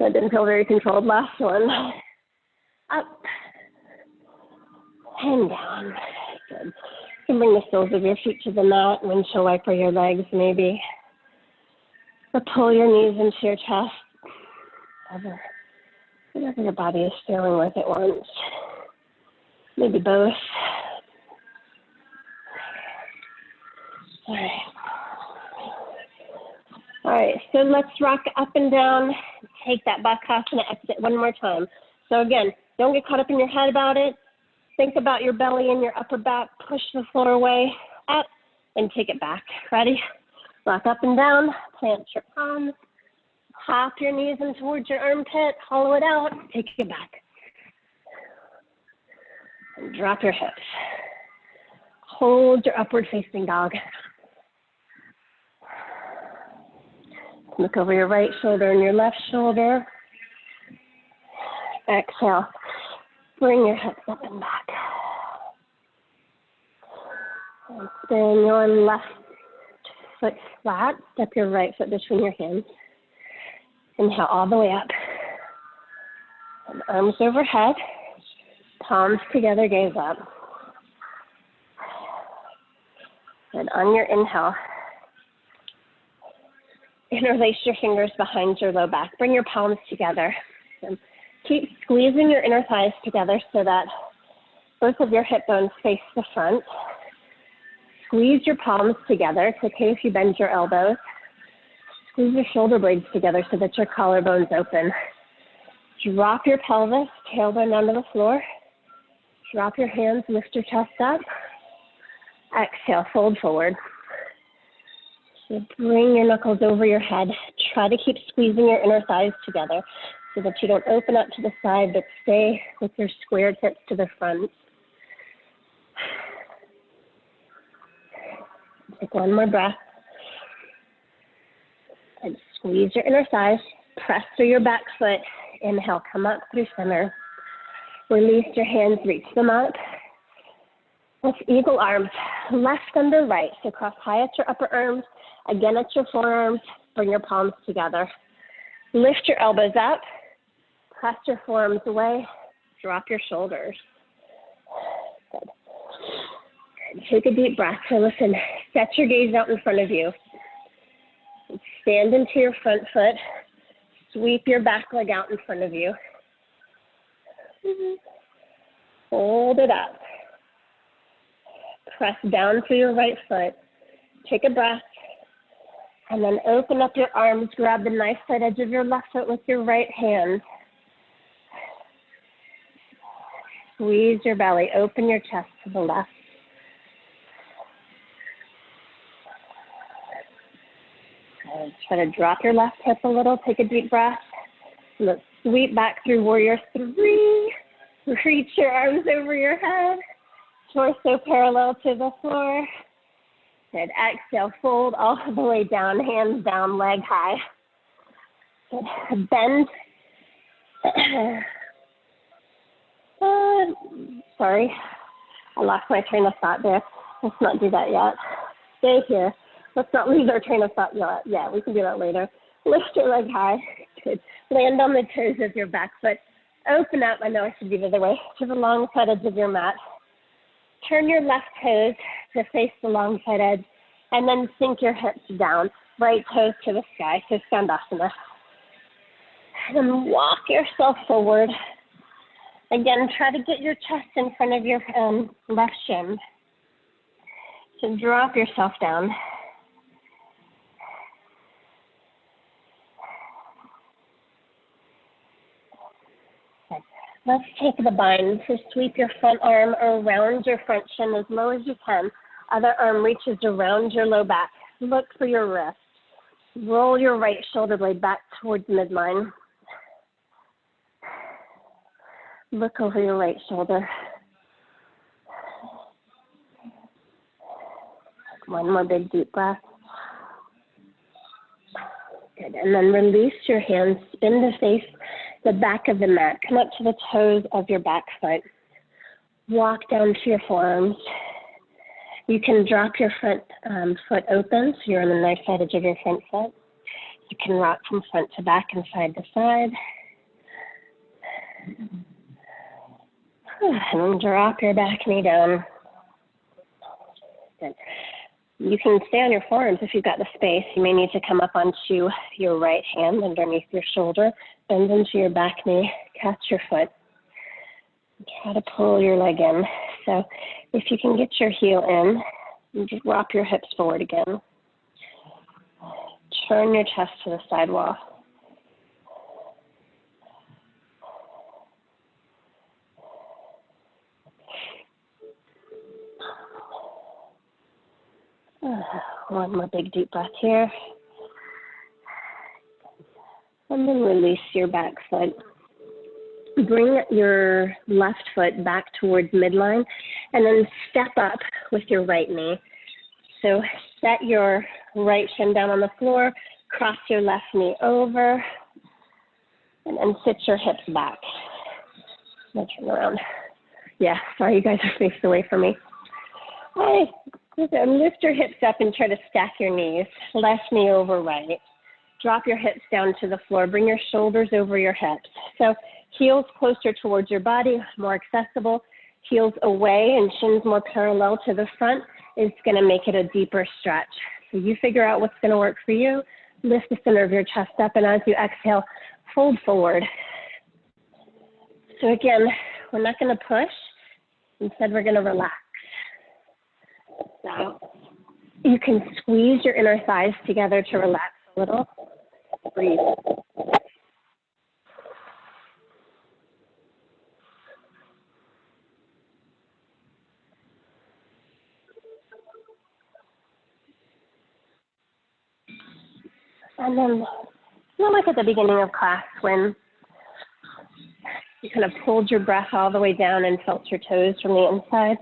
Speaker 2: That didn't feel very controlled. Last one. Up. And down. Good. You can bring the soles of your feet to the mat, windshield wiper your legs maybe. Or pull your knees into your chest. Whatever your body is feeling with at once. Maybe both. All right, so let's rock up and down. Take that Bakasana exit one more time. So again, don't get caught up in your head about it. Think about your belly and your upper back. Push the floor away, up, and take it back. Ready? Rock up and down. Plant your palms. Hop your knees in towards your armpit. Hollow it out. Take it back. And drop your hips. Hold your upward facing dog. Look over your right shoulder and your left shoulder. Exhale. Bring your hips up and back. And spin your left foot flat. Step your right foot between your hands. Inhale all the way up. And arms overhead. Palms together, gaze up. And on your inhale, interlace your fingers behind your low back. Bring your palms together. And keep squeezing your inner thighs together so that both of your hip bones face the front. Squeeze your palms together. It's okay if you bend your elbows. Squeeze your shoulder blades together so that your collarbone's open. Drop your pelvis, tailbone down to the floor. Drop your hands, lift your chest up. Exhale, fold forward. So bring your knuckles over your head. Try to keep squeezing your inner thighs together so that you don't open up to the side, but stay with your squared hips to the front. Take one more breath. And squeeze your inner thighs. Press through your back foot. Inhale, come up through center. Release your hands, reach them up. Let's eagle arms, left under right. So cross high at your upper arms, again at your forearms. Bring your palms together. Lift your elbows up. Press your forearms away. Drop your shoulders. Good. Take a deep breath. So listen, set your gaze out in front of you. Stand into your front foot. Sweep your back leg out in front of you. Hold it up. Press down through your right foot. Take a breath. And then open up your arms. Grab the knife side edge of your left foot with your right hand. Squeeze your belly. Open your chest to the left. And try to drop your left hip a little. Take a deep breath. Let's sweep back through warrior 3. Reach your arms over your head. Torso parallel to the floor. Good. Exhale, fold all the way down, hands down, leg high. Good. Bend. Sorry, I lost my train of thought there. Let's not do that yet. Stay here. Let's not lose our train of thought yet. Yeah, we can do that later. Lift your leg high. Good. Land on the toes of your back foot. Open up, I know I should be the other way, to the long side edge of your mat. Turn your left toes to face the long side edge, and then sink your hips down. Right toes to the sky, so Skandasana. And then walk yourself forward. Again, try to get your chest in front of your left shin. So drop yourself down. Let's take the bind. So sweep your front arm around your front shin as low as you can. Other arm reaches around your low back. Look for your wrist. Roll your right shoulder blade back towards midline. Look over your right shoulder. One more big deep breath. Good. And then release your hands. Spin to face the back of the mat. Come up to the toes of your back foot. Walk down to your forearms. You can drop your front foot open, so you're on the knife side edge of your front foot. You can rock from front to back and side to side. And then drop your back knee down. Good. You can stay on your forearms if you've got the space. You may need to come up onto your right hand underneath your shoulder, bend into your back knee, catch your foot. Try to pull your leg in. So if you can get your heel in, you just drop your hips forward again. Turn your chest to the side wall. One more big deep breath here. And then release your back foot. Bring your left foot back towards midline and then step up with your right knee. So set your right shin down on the floor, cross your left knee over, and then sit your hips back. I'll turn around. Yeah, sorry, you guys are faced away from me. All right. Lift your hips up and try to stack your knees. Left knee over right. Drop your hips down to the floor. Bring your shoulders over your hips. So heels closer towards your body, more accessible. Heels away and shins more parallel to the front is going to make it a deeper stretch. So you figure out what's going to work for you. Lift the center of your chest up, and as you exhale, fold forward. So again, we're not going to push. Instead, we're going to relax. So you can squeeze your inner thighs together to relax a little. Breathe. And then, like at the beginning of class when you kind of pulled your breath all the way down and felt your toes from the inside.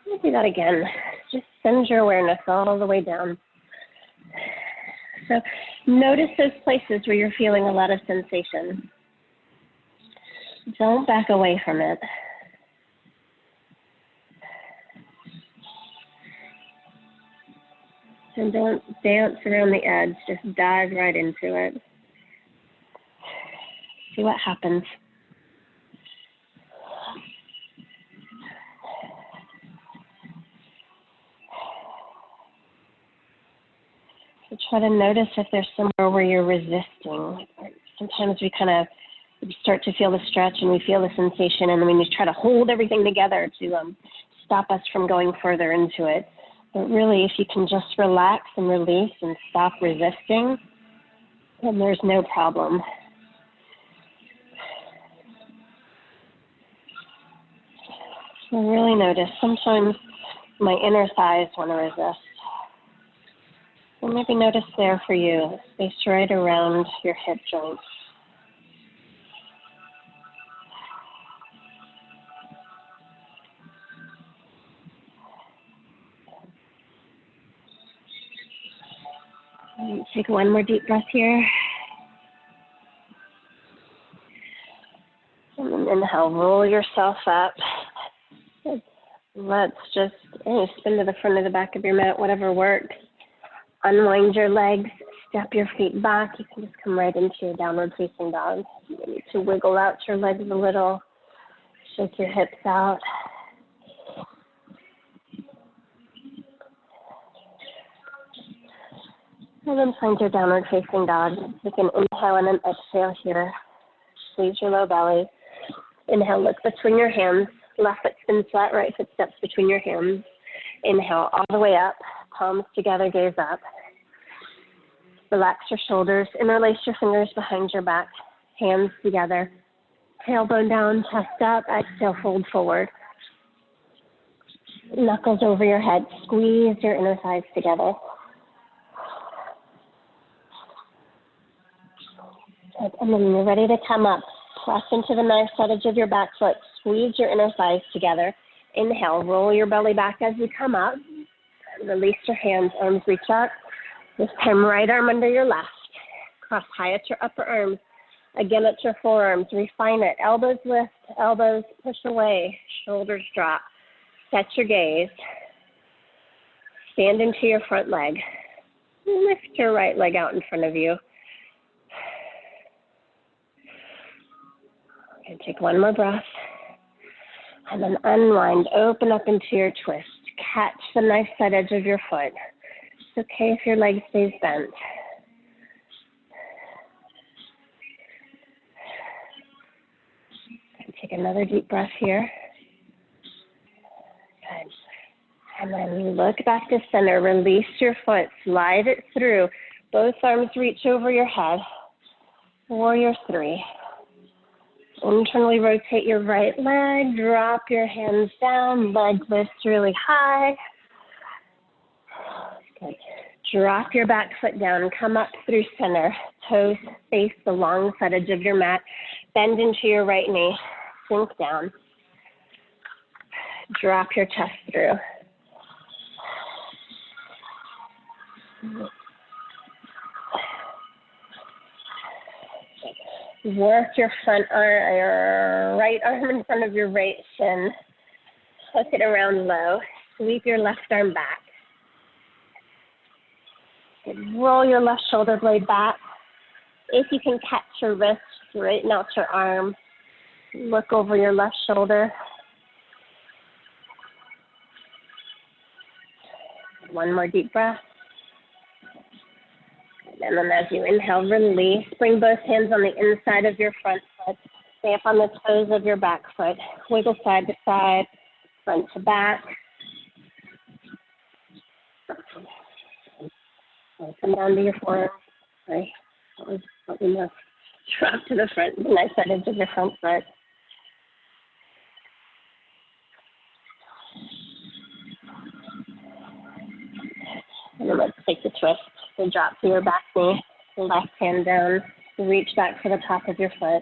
Speaker 2: We'll do that again. Just send your awareness all the way down. So notice those places where you're feeling a lot of sensation. Don't back away from it. And don't dance around the edge. Just dive right into it. See what happens. So try to notice if there's somewhere where you're resisting. Sometimes we kind of start to feel the stretch and we feel the sensation, and then we try to hold everything together to stop us from going further into it. But really, if you can just relax and release and stop resisting, then there's no problem. So really notice, sometimes my inner thighs want to resist. So maybe notice there for you, space right around your hip joints. Take one more deep breath here. And then inhale, roll yourself up. Let's just spin to the front of the back of your mat, whatever works. Unwind your legs, step your feet back. You can just come right into your downward facing dog. You need to wiggle out your legs a little, shake your hips out. And then find your downward facing dog. You can inhale and then exhale here. Squeeze your low belly. Inhale, look between your hands. Left foot spins flat, right foot steps between your hands. Inhale all the way up, palms together, gaze up. Relax your shoulders, interlace your fingers behind your back, hands together. Tailbone down, chest up, exhale, fold forward. Knuckles over your head, squeeze your inner thighs together. Good. And then when you're ready to come up, press into the knife edge of your back foot, squeeze your inner thighs together. Inhale, roll your belly back as you come up. Release your hands, arms reach up. This time, right arm under your left. Cross high at your upper arms. Again at your forearms. Refine it. Elbows lift, elbows push away, shoulders drop. Set your gaze. Stand into your front leg. Lift your right leg out in front of you. And take one more breath. And then unwind, open up into your twist. Catch the knife side edge of your foot. It's okay if your leg stays bent. And take another deep breath here. Good. And then look back to center. Release your foot. Slide it through. Both arms reach over your head. Warrior three. Internally rotate your right leg, drop your hands down, leg lifts really high. Good. Drop your back foot down, come up through center, toes face the long side edge of your mat, bend into your right knee, sink down. Drop your chest through. Work your front arm, your right arm in front of your right shin. Hook it around low. Sweep your left arm back. Roll your left shoulder blade back. If you can catch your wrist, straighten out your arm. Look over your left shoulder. One more deep breath. And then as you inhale, release. Bring both hands on the inside of your front foot. Stay up on the toes of your back foot. Wiggle side to side, front to back. Come down to your forearm. Sorry, let me know. Drop to the front, the nice side edge of your front foot. And then let's take the twist. So drop to your back knee, left hand down, reach back for the top of your foot.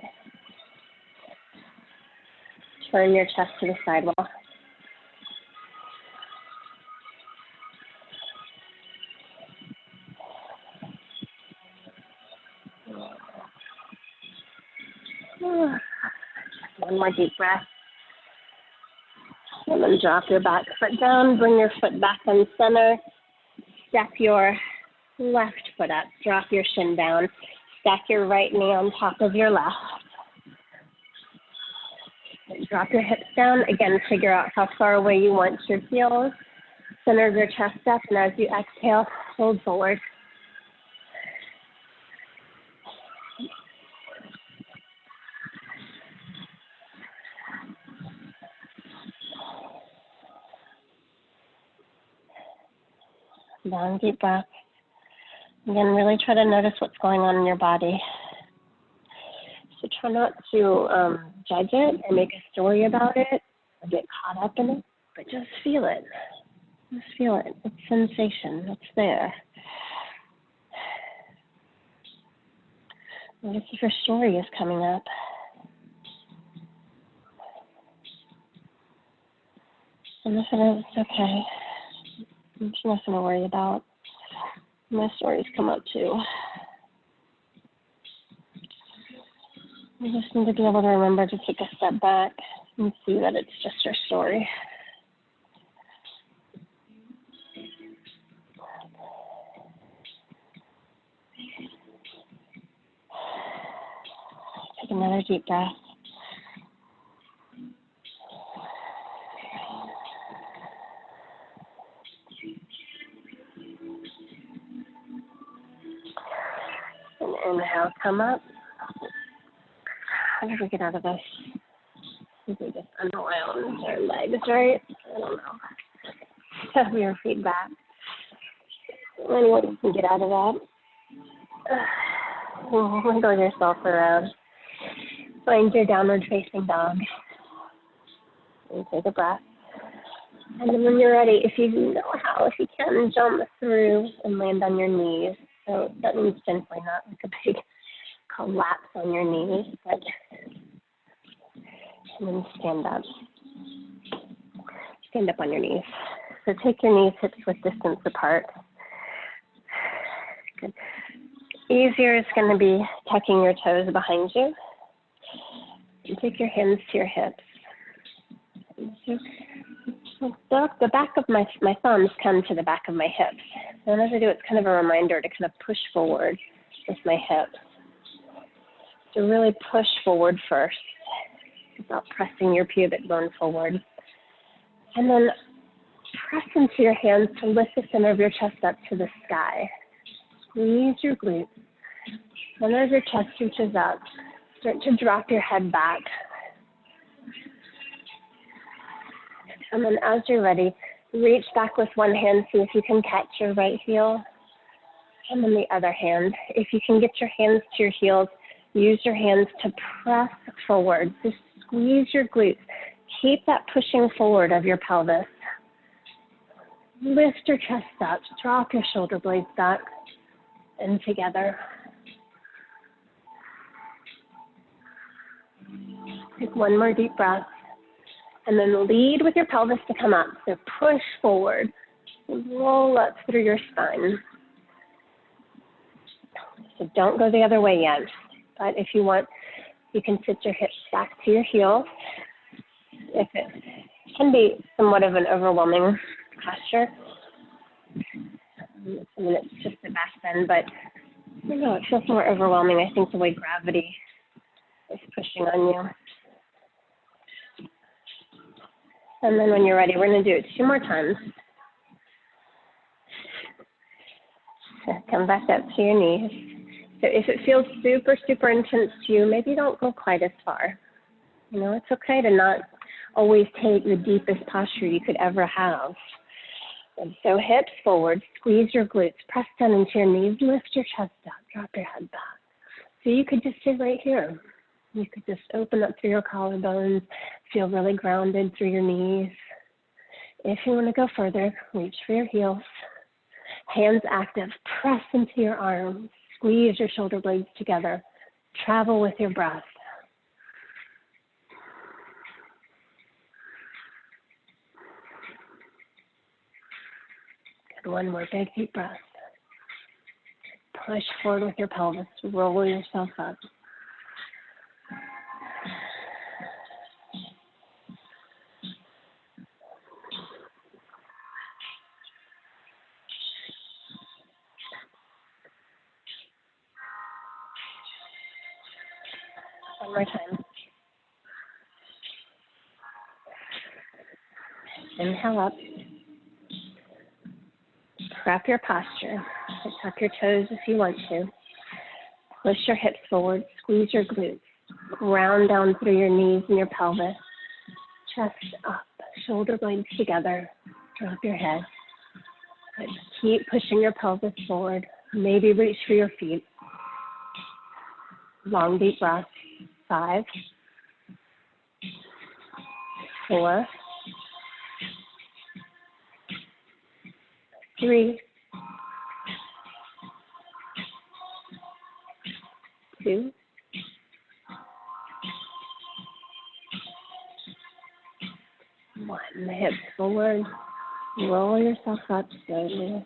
Speaker 2: Turn your chest to the sidewall. One more deep breath. And then drop your back foot down, bring your foot back in center. Step your left foot up, drop your shin down, stack your right knee on top of your left. And drop your hips down. Again, figure out how far away you want your heels. Center your chest up, and as you exhale, fold forward. Down, deep breath. Again, really try to notice what's going on in your body. So try not to judge it or make a story about it or get caught up in it, but just feel it. Just feel it. It's sensation. It's there. Notice if your story is coming up. And if it is, it's okay. There's nothing to worry about. My stories come up too. I just need to be able to remember to take a step back and see that it's just your story. Take another deep breath. And inhale, come up. How did we get out of this? Did we just unwound our legs, right? I don't know. Have your feet back. Anyway, you can get out of that. Wiggle yourself around. Find your downward facing dog. And take a breath. And then when you're ready, if you know how, if you can, jump through and land on your knees. So that means gently, not like a big collapse on your knees, but and then stand up. Stand up on your knees. So take your knees hips width distance apart. Good. Easier is going to be tucking your toes behind you. And take your hands to your hips. So the back of my thumbs come to the back of my hips. And as I do, it's kind of a reminder to kind of push forward with my hips. So really push forward first without pressing your pubic bone forward. And then press into your hands to lift the center of your chest up to the sky. Squeeze your glutes. And as your chest reaches up, start to drop your head back. And then as you're ready, reach back with one hand, see if you can catch your right heel. And then the other hand. If you can get your hands to your heels, use your hands to press forward. Just squeeze your glutes. Keep that pushing forward of your pelvis. Lift your chest up. Drop your shoulder blades back and together. Take one more deep breath. And then lead with your pelvis to come up. So push forward. Roll up through your spine. So don't go the other way yet. But if you want, you can sit your hips back to your heels. If it can be somewhat of an overwhelming posture. I mean, it's just a back bend, but I don't know, it feels more overwhelming. I think the way gravity is pushing on you. And then when you're ready, we're going to do it 2 more times. So come back up to your knees. So if it feels super, super intense to you, maybe don't go quite as far. You know, it's okay to not always take the deepest posture you could ever have. And so hips forward, squeeze your glutes, press down into your knees, lift your chest up, drop your head back. So you could just sit right here. You could just open up through your collarbones, feel really grounded through your knees. If you want to go further, reach for your heels. Hands active, press into your arms, squeeze your shoulder blades together. Travel with your breath. Good. One more big deep breath. Push forward with your pelvis, roll yourself up. One more time. Inhale up. Wrap your posture. Tuck your toes if you want to. Push your hips forward. Squeeze your glutes. Ground down through your knees and your pelvis. Chest up. Shoulder blades together. Drop your head. Good. Keep pushing your pelvis forward. Maybe reach for your feet. Long deep breath. 5, 4, 3, 2, 1. Hips forward. Roll yourself up slowly.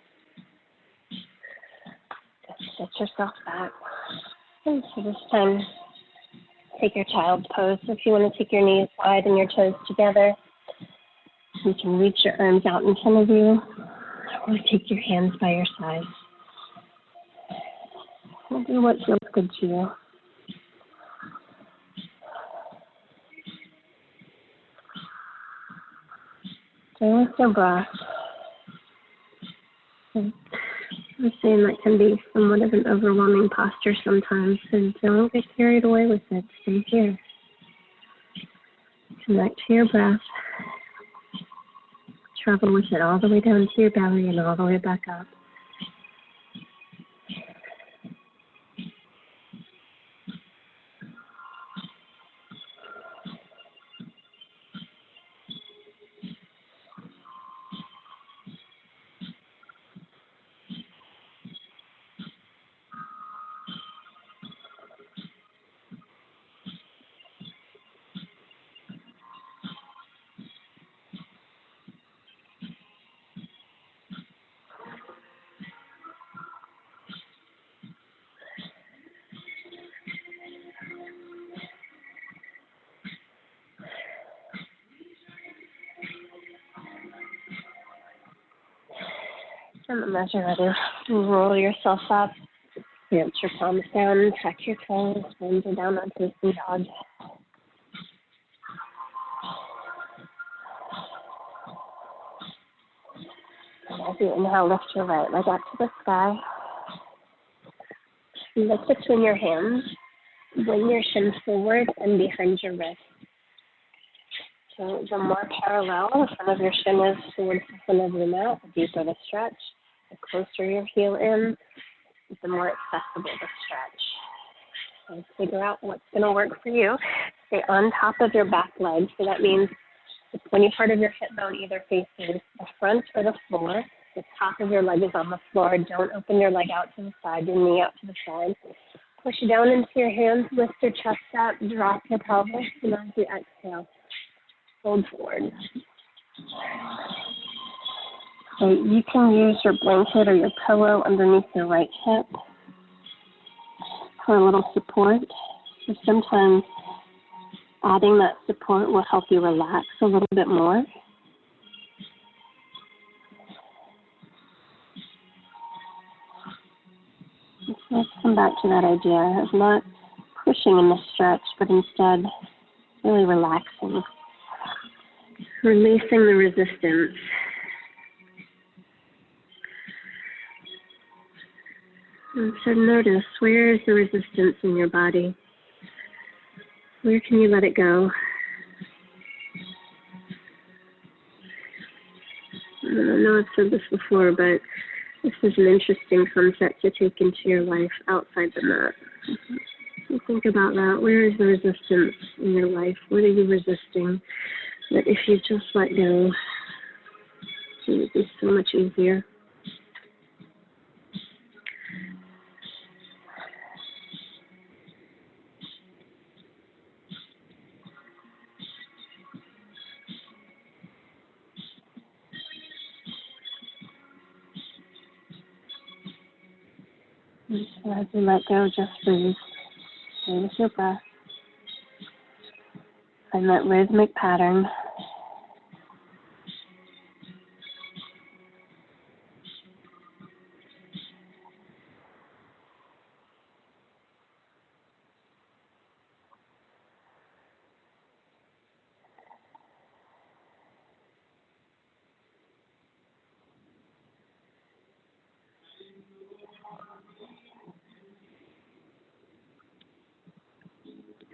Speaker 2: sit yourself back. And so this time, take your child's pose. If you want to take your knees wide and your toes together, you can reach your arms out in front of you, or take your hands by your sides. And do what feels good to you. Stay with your breath. I'm saying that can be somewhat of an overwhelming posture sometimes, and don't get carried away with it. Stay here. Connect to your breath. Travel with it all the way down to your belly and all the way back up. And as you're ready, roll yourself up. Plant your palms down, tuck your toes, bend you down onto the sea dog. And as you inhale, lift your right leg up to the sky. Look between your hands. Bring your shin forward and behind your wrist. So the more parallel the front of your shin is towards the front of the mat, the deeper the stretch. The closer your heel in, the more accessible the stretch. So figure out what's going to work for you. Stay on top of your back leg. So that means the pointy part of your hip bone either faces the front or the floor. The top of your leg is on the floor. Don't open your leg out to the side, your knee out to the side. Push down into your hands, lift your chest up, drop your pelvis, and as you exhale, fold forward. So you can use your blanket or your pillow underneath your right hip for a little support. So sometimes adding that support will help you relax a little bit more. So let's come back to that idea of not pushing in the stretch, but instead really relaxing, releasing the resistance. And so notice, where is the resistance in your body? Where can you let it go? And I know I've said this before, but this is an interesting concept to take into your life outside the mat. So think about that. Where is the resistance in your life? What are you resisting? That if you just let go, it would be so much easier. And so as you let go, just breathe. Stay with your breath. Find that rhythmic pattern.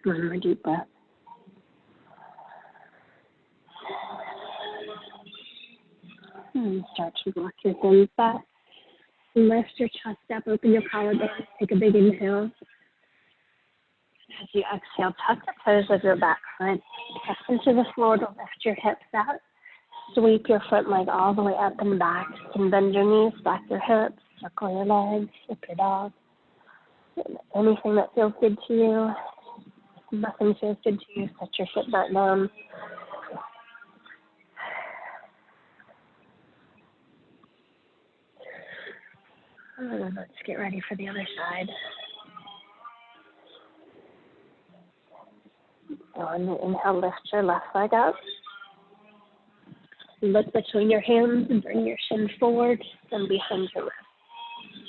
Speaker 2: One more deep breath. And start to rock your thumbs back. Lift your chest up, open your collarbone, take a big inhale. As you exhale, tuck the toes of your back foot, press into the floor to lift your hips out. Sweep your front leg all the way up and back. You can bend your knees, back your hips, circle your legs, flip your dog. Anything that feels good to you. If nothing feels good to you, set your foot back down. And then let's get ready for the other side. So on the inhale, lift your left leg up. Look between your hands and bring your shin forward and behind your left.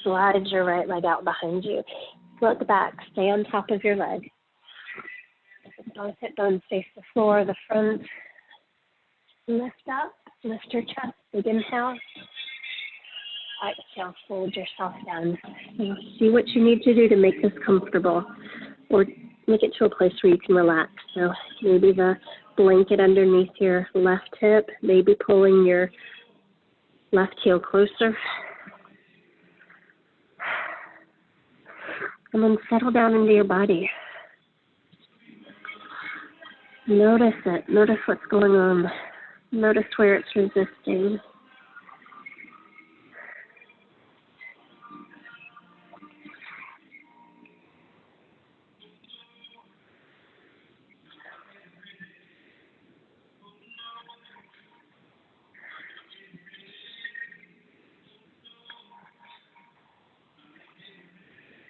Speaker 2: Slide your right leg out behind you. Look back, stay on top of your leg. Both hip bones face the floor, the front. Lift up, lift your chest, big inhale. Exhale, fold yourself down. So see what you need to do to make this comfortable, or make it to a place where you can relax. So maybe the blanket underneath your left hip, maybe pulling your left heel closer. And then settle down into your body. Notice it. Notice what's going on. Notice where it's resisting.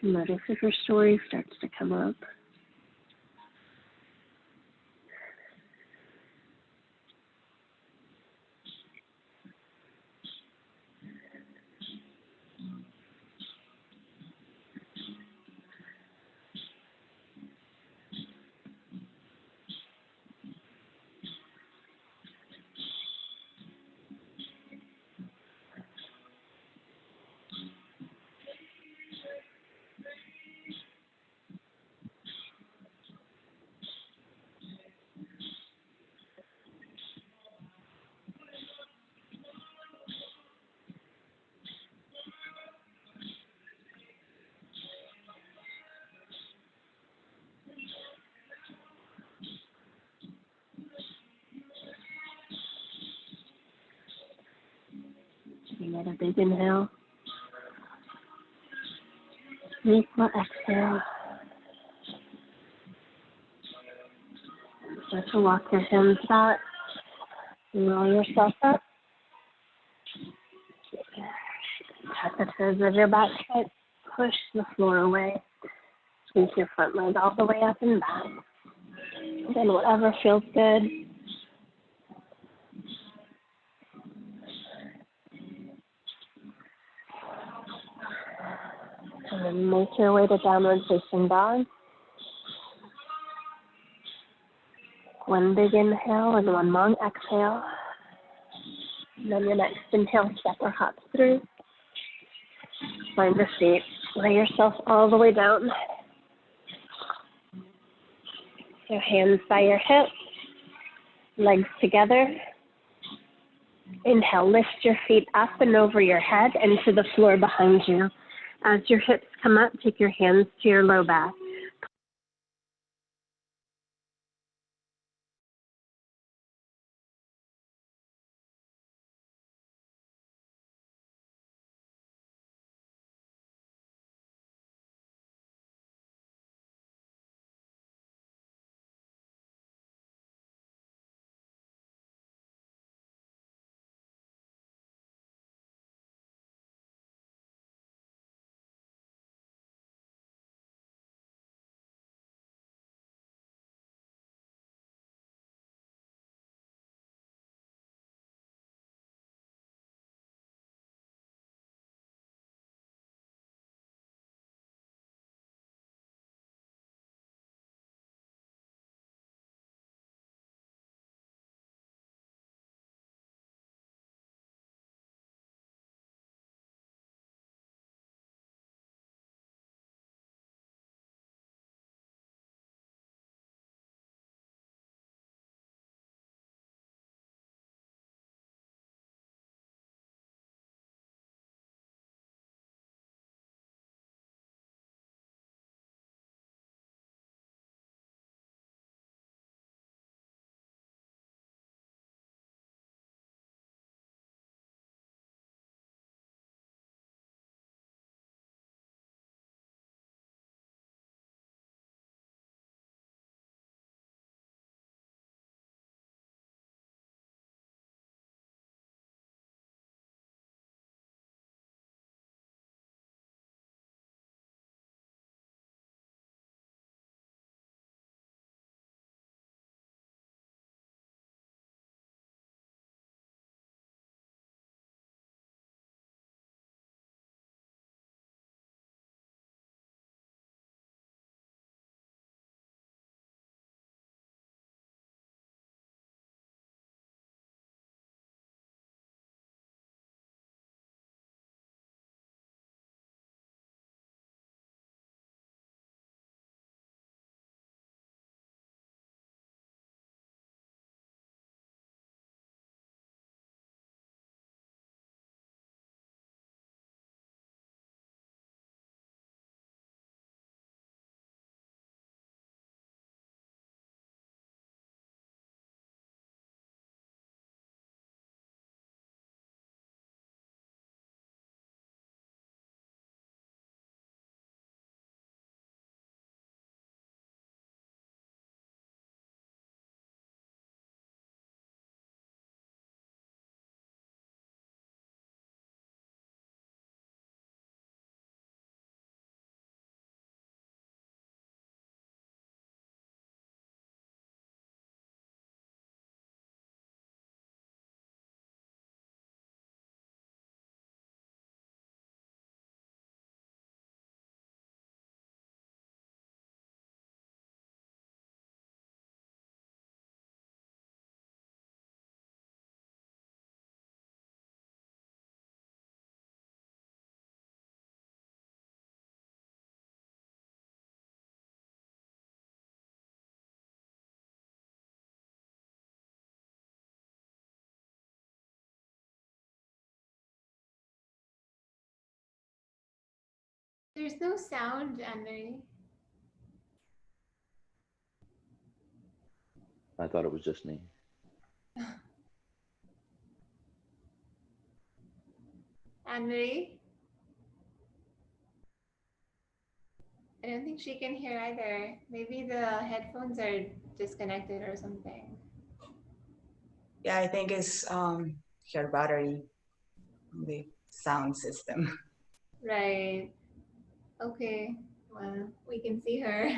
Speaker 2: Notice if your story starts to come up. Another big inhale. Equal exhale. Start to walk your hands back. Roll yourself up. Tuck the toes of your back foot. Push the floor away. Squeeze your front leg all the way up and back. Then whatever feels good. And then make your way to downward facing dog. One big inhale and one long exhale. And then your next inhale, step or hop through. Find a seat. Lay yourself all the way down. So hands by your hips, legs together. Inhale, lift your feet up and over your head and to the floor behind you. As your hips come up, take your hands to your low back.
Speaker 6: There's no sound, Anne-Marie.
Speaker 7: I thought it was just me.
Speaker 6: Anne-Marie? I don't think she can hear either. Maybe the headphones are disconnected or something.
Speaker 8: Yeah, I think it's your battery, the sound system.
Speaker 6: Right. Okay. Well, we can see her.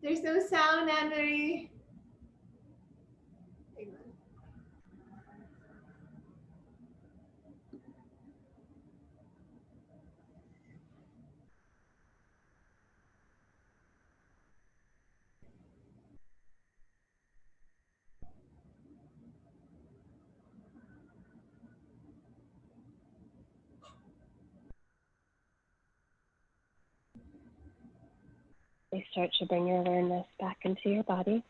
Speaker 6: There's no sound, Anne-Marie. Hang on.
Speaker 2: You start to bring your awareness back into your body.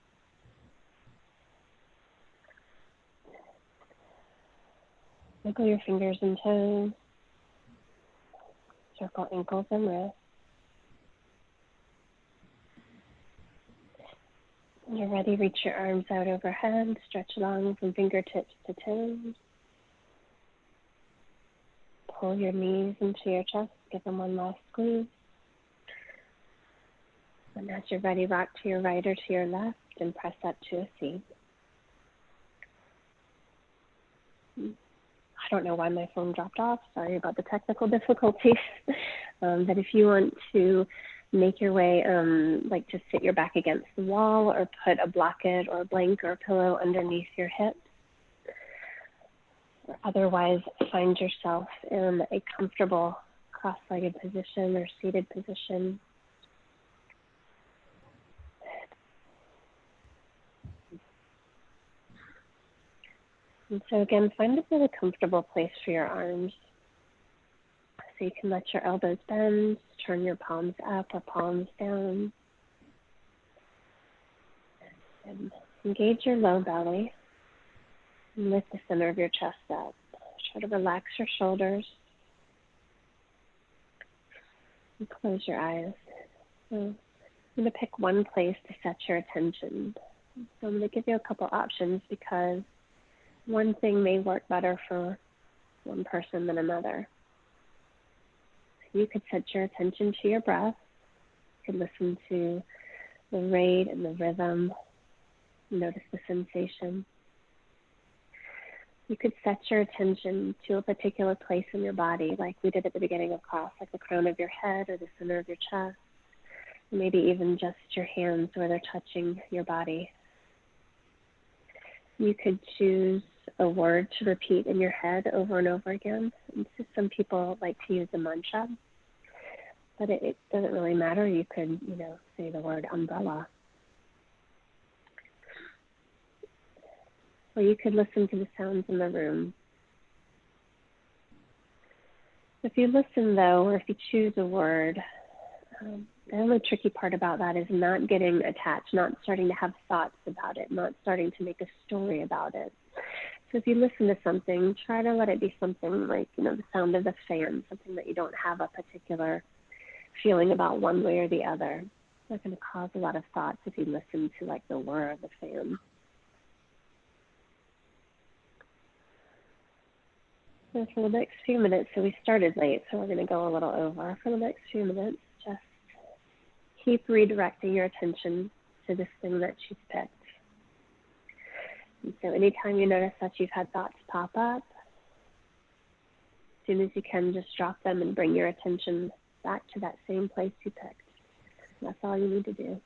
Speaker 2: Wiggle your fingers and toes. Circle ankles and wrists. When you're ready, reach your arms out overhead. Stretch along from fingertips to toes. Pull your knees into your chest. Give them one last squeeze. And as you're ready, rock to your right or to your left and press up to a seat. I don't know why my phone dropped off. Sorry about the technical difficulties. But if you want to make your way, like just sit your back against the wall or put a blanket or a blanket or a pillow underneath your hips. Or otherwise, find yourself in a comfortable cross-legged position or seated position. And so again, find a really comfortable place for your arms. So you can let your elbows bend, turn your palms up or palms down. And engage your low belly and lift the center of your chest up. Try to relax your shoulders and close your eyes. So I'm going to pick one place to set your attention. So I'm going to give you a couple options because one thing may work better for one person than another. You could set your attention to your breath. You could listen to the rate and the rhythm. Notice the sensation. You could set your attention to a particular place in your body, like we did at the beginning of class, like the crown of your head or the center of your chest. Maybe even just your hands where they're touching your body. You could choose a word to repeat in your head over and over again. And so some people like to use a mantra, but it doesn't really matter. You could, say the word umbrella. Or you could listen to the sounds in the room. If you listen, though, or if you choose a word, the only tricky part about that is not getting attached, not starting to have thoughts about it, not starting to make a story about it. So if you listen to something, try to let it be something like, the sound of the fan, something that you don't have a particular feeling about one way or the other. It's not going to cause a lot of thoughts if you listen to like the whir of the fan. So for the next few minutes, so we started late, so we're going to go a little over. For the next few minutes, just keep redirecting your attention to this thing that you've picked. And so anytime you notice that you've had thoughts pop up, as soon as you can, just drop them and bring your attention back to that same place you picked. That's all you need to do.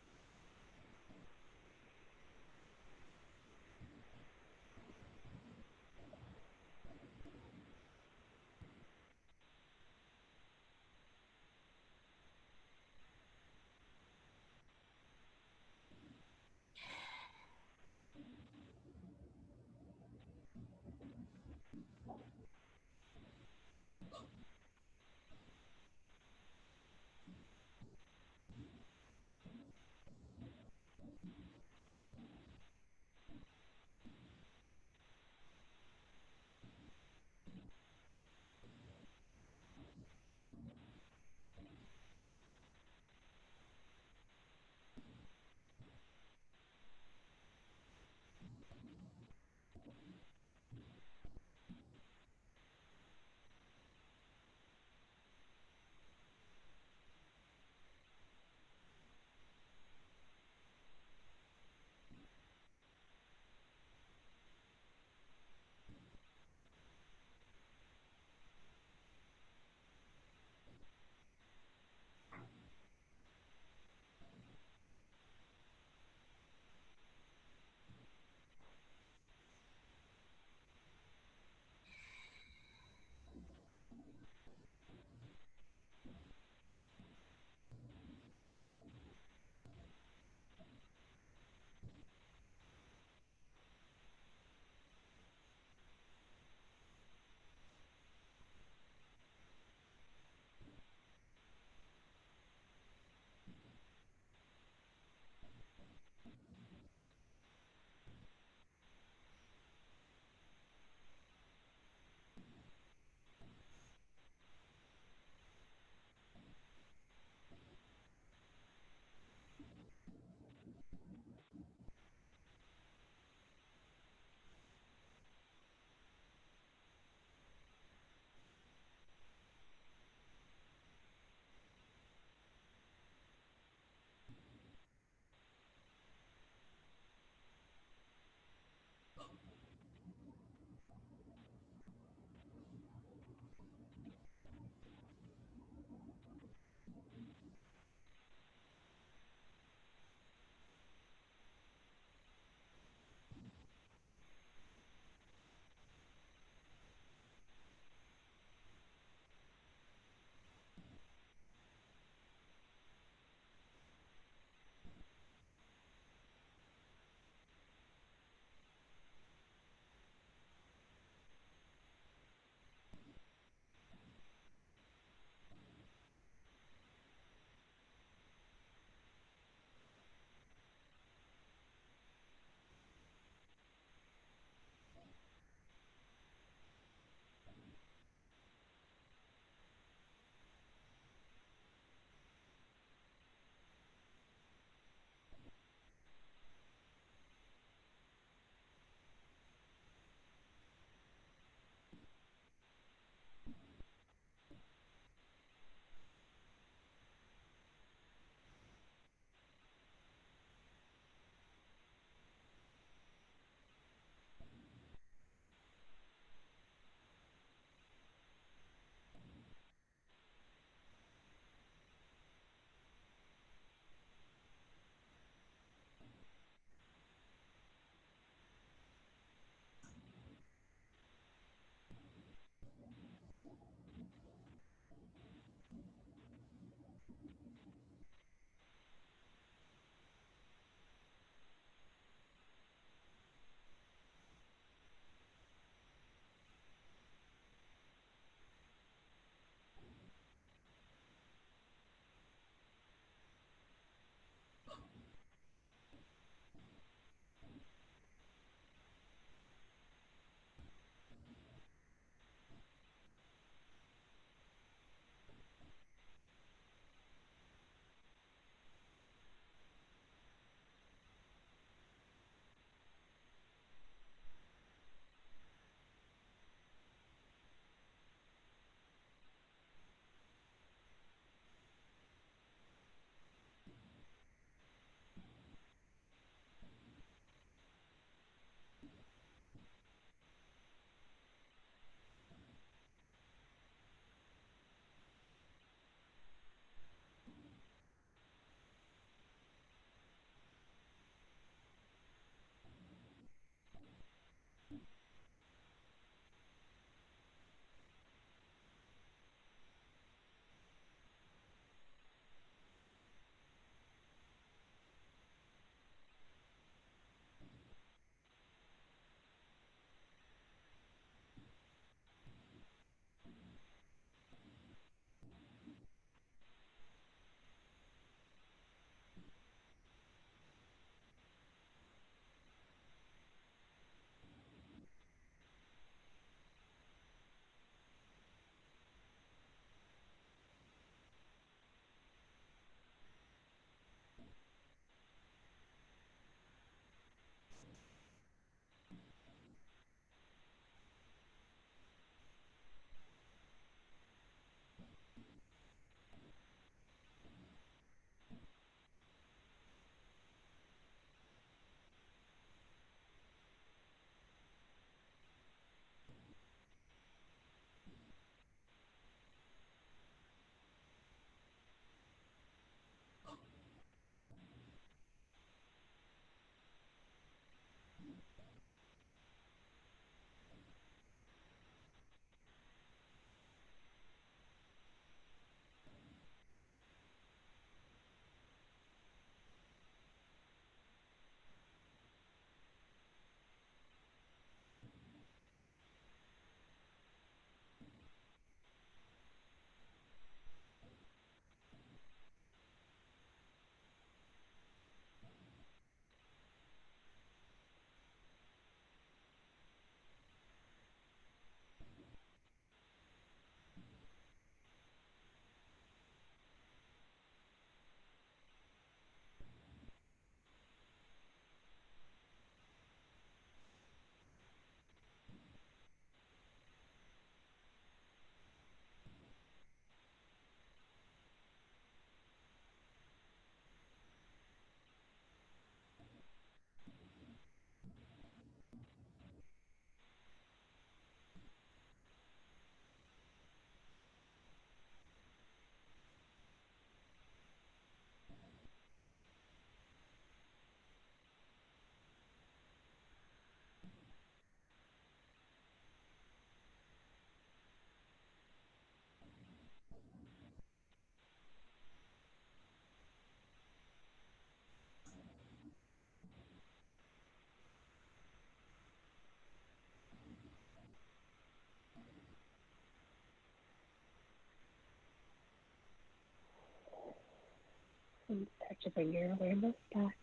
Speaker 2: And start to bring your awareness back.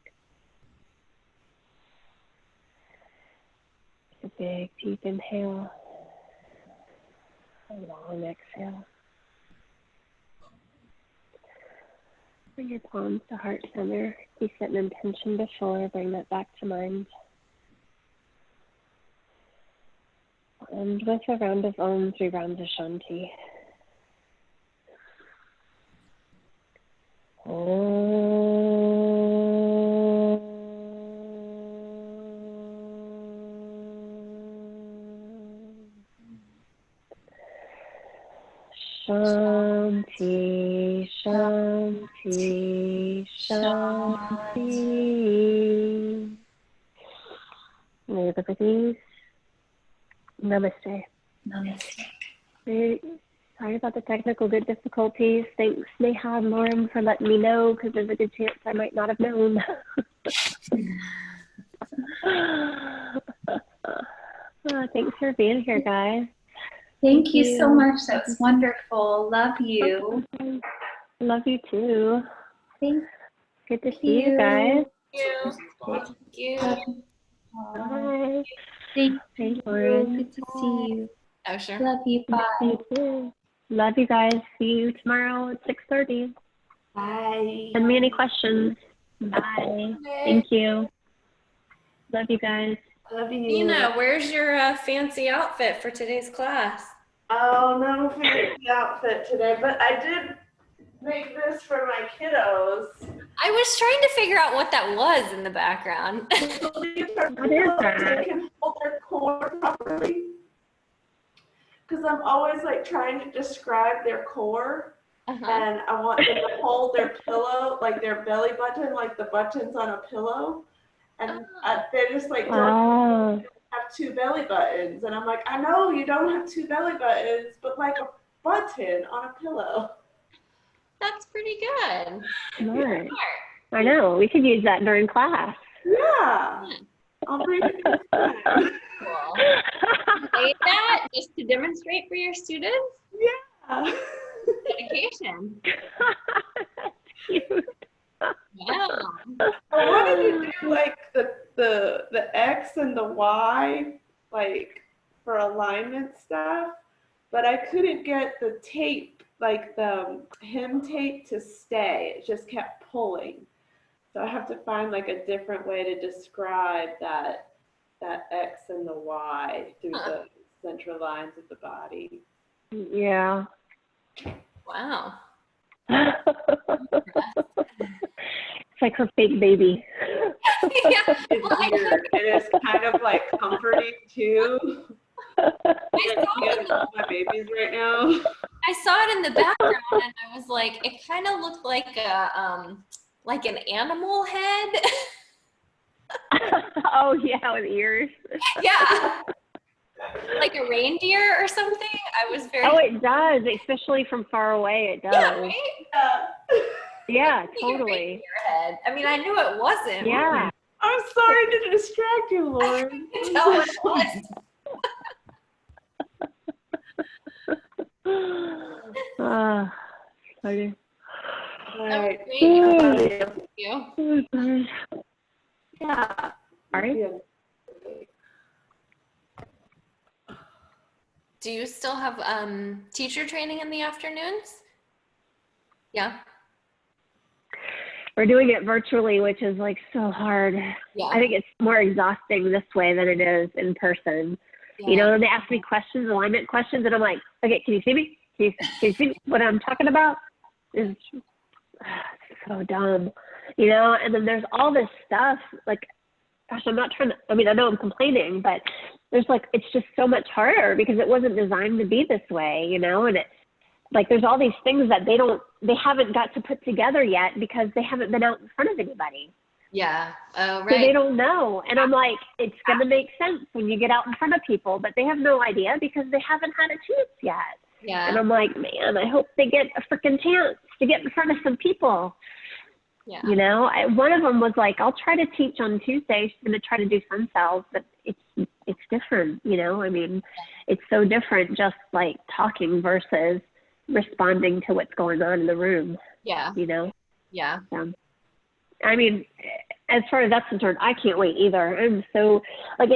Speaker 2: A big, deep inhale. A long exhale. Bring your palms to heart center. You set an intention before. Bring that back to mind. And with a round of Om, 3 rounds of Shanti. Shanti, Shanti, Shanti. May the peace. Namaste.
Speaker 7: Namaste.
Speaker 2: Sorry about the technical difficulties. Thanks, Neha and Lauren, for letting me know, because there's a good chance I might not have known. Thanks for being here, guys.
Speaker 7: Thank you so much. That was wonderful. Love you.
Speaker 2: Love you too.
Speaker 7: Thank
Speaker 2: Good to see you guys.
Speaker 4: Thank you.
Speaker 2: Bye.
Speaker 7: Thank
Speaker 2: Hey,
Speaker 7: you.
Speaker 2: Lauren.
Speaker 7: Good to see you.
Speaker 4: Oh, sure.
Speaker 7: Love you. Bye.
Speaker 2: You too. Love you guys. See you tomorrow at 6:30.
Speaker 3: Bye.
Speaker 2: Send me any questions. Bye. Thank you. Love you guys.
Speaker 3: Love you.
Speaker 1: Nina, where's your fancy outfit for today's class?
Speaker 3: Oh, no fancy outfit today, but I did make this for my kiddos.
Speaker 1: I was trying to figure out what that was in the background.
Speaker 3: These are
Speaker 2: What is that?
Speaker 3: They can hold their core properly. Because I'm always like trying to describe their core, and I want them to hold their pillow, like their belly button, like the buttons on a pillow. And they just like don't have 2 belly buttons. And I'm like, I know you don't have 2 belly buttons, but like a button on a pillow.
Speaker 1: That's pretty good.
Speaker 2: Smart. I know. We could use that during class.
Speaker 3: Yeah. I'll bring it next time.
Speaker 1: Cool. Made that just to demonstrate for your students?
Speaker 3: Yeah.
Speaker 1: Dedication.
Speaker 2: Cute.
Speaker 1: Wow.
Speaker 3: I wanted to do like the X and the Y, like for alignment stuff, but I couldn't get the tape, like the hem tape, to stay. It just kept pulling. So I have to find like a different way to describe that X and the Y through the central lines of the body.
Speaker 2: Yeah.
Speaker 1: Wow.
Speaker 2: It's like her fake baby.
Speaker 1: Yeah.
Speaker 3: It's
Speaker 1: Well,
Speaker 3: weird. It is kind of like comforting too.
Speaker 1: I
Speaker 3: I'm
Speaker 1: saw it in the
Speaker 3: my babies right now.
Speaker 1: I saw it in the background and I was like, it kind of looked like like an animal head.
Speaker 2: Oh yeah, with ears.
Speaker 1: Yeah. Like a reindeer or something. I was very
Speaker 2: Oh, it does, especially from far away. It does.
Speaker 1: yeah, right?
Speaker 2: Yeah,
Speaker 1: Like a
Speaker 2: totally.
Speaker 1: reindeer head. I mean, I knew it wasn't.
Speaker 2: Yeah.
Speaker 3: I'm sorry to distract you, Lauren.
Speaker 1: I couldn't tell what it was.
Speaker 2: Okay.
Speaker 3: All
Speaker 1: That was
Speaker 3: right.
Speaker 1: great. Thank you.
Speaker 3: Yeah.
Speaker 2: Sorry?
Speaker 3: Yeah.
Speaker 1: Do you still have teacher training in the afternoons? Yeah.
Speaker 2: We're doing it virtually, which is like so hard.
Speaker 1: Yeah.
Speaker 2: I think it's more exhausting this way than it is in person.
Speaker 1: Yeah.
Speaker 2: You know, they ask me questions, alignment questions, and I'm like, okay, can you see me? Can you see what I'm talking about? It's so dumb, you know? And then there's all this stuff, like, gosh, I'm not trying to, I mean, I know I'm complaining, but there's like, it's just so much harder because it wasn't designed to be this way, you know? And it, like, there's all these things that they haven't got to put together yet because they haven't been out in front of anybody.
Speaker 1: Yeah. Oh,
Speaker 2: So they
Speaker 1: right.
Speaker 2: don't know. And I'm like, it's going to make sense when you get out in front of people, but they have no idea because they haven't had a chance yet.
Speaker 1: Yeah.
Speaker 2: And I'm like, man, I hope they get a freaking chance to get in front of some people.
Speaker 1: Yeah.
Speaker 2: You know, one of them was like, I'll try to teach on Tuesday. She's going to try to do sun cells, but it's different, you know? I mean, it's so different just like talking versus responding to what's going on in the room,
Speaker 1: Yeah.
Speaker 2: you know?
Speaker 1: Yeah.
Speaker 2: I mean, as far as that's concerned, I can't wait either. I'm so like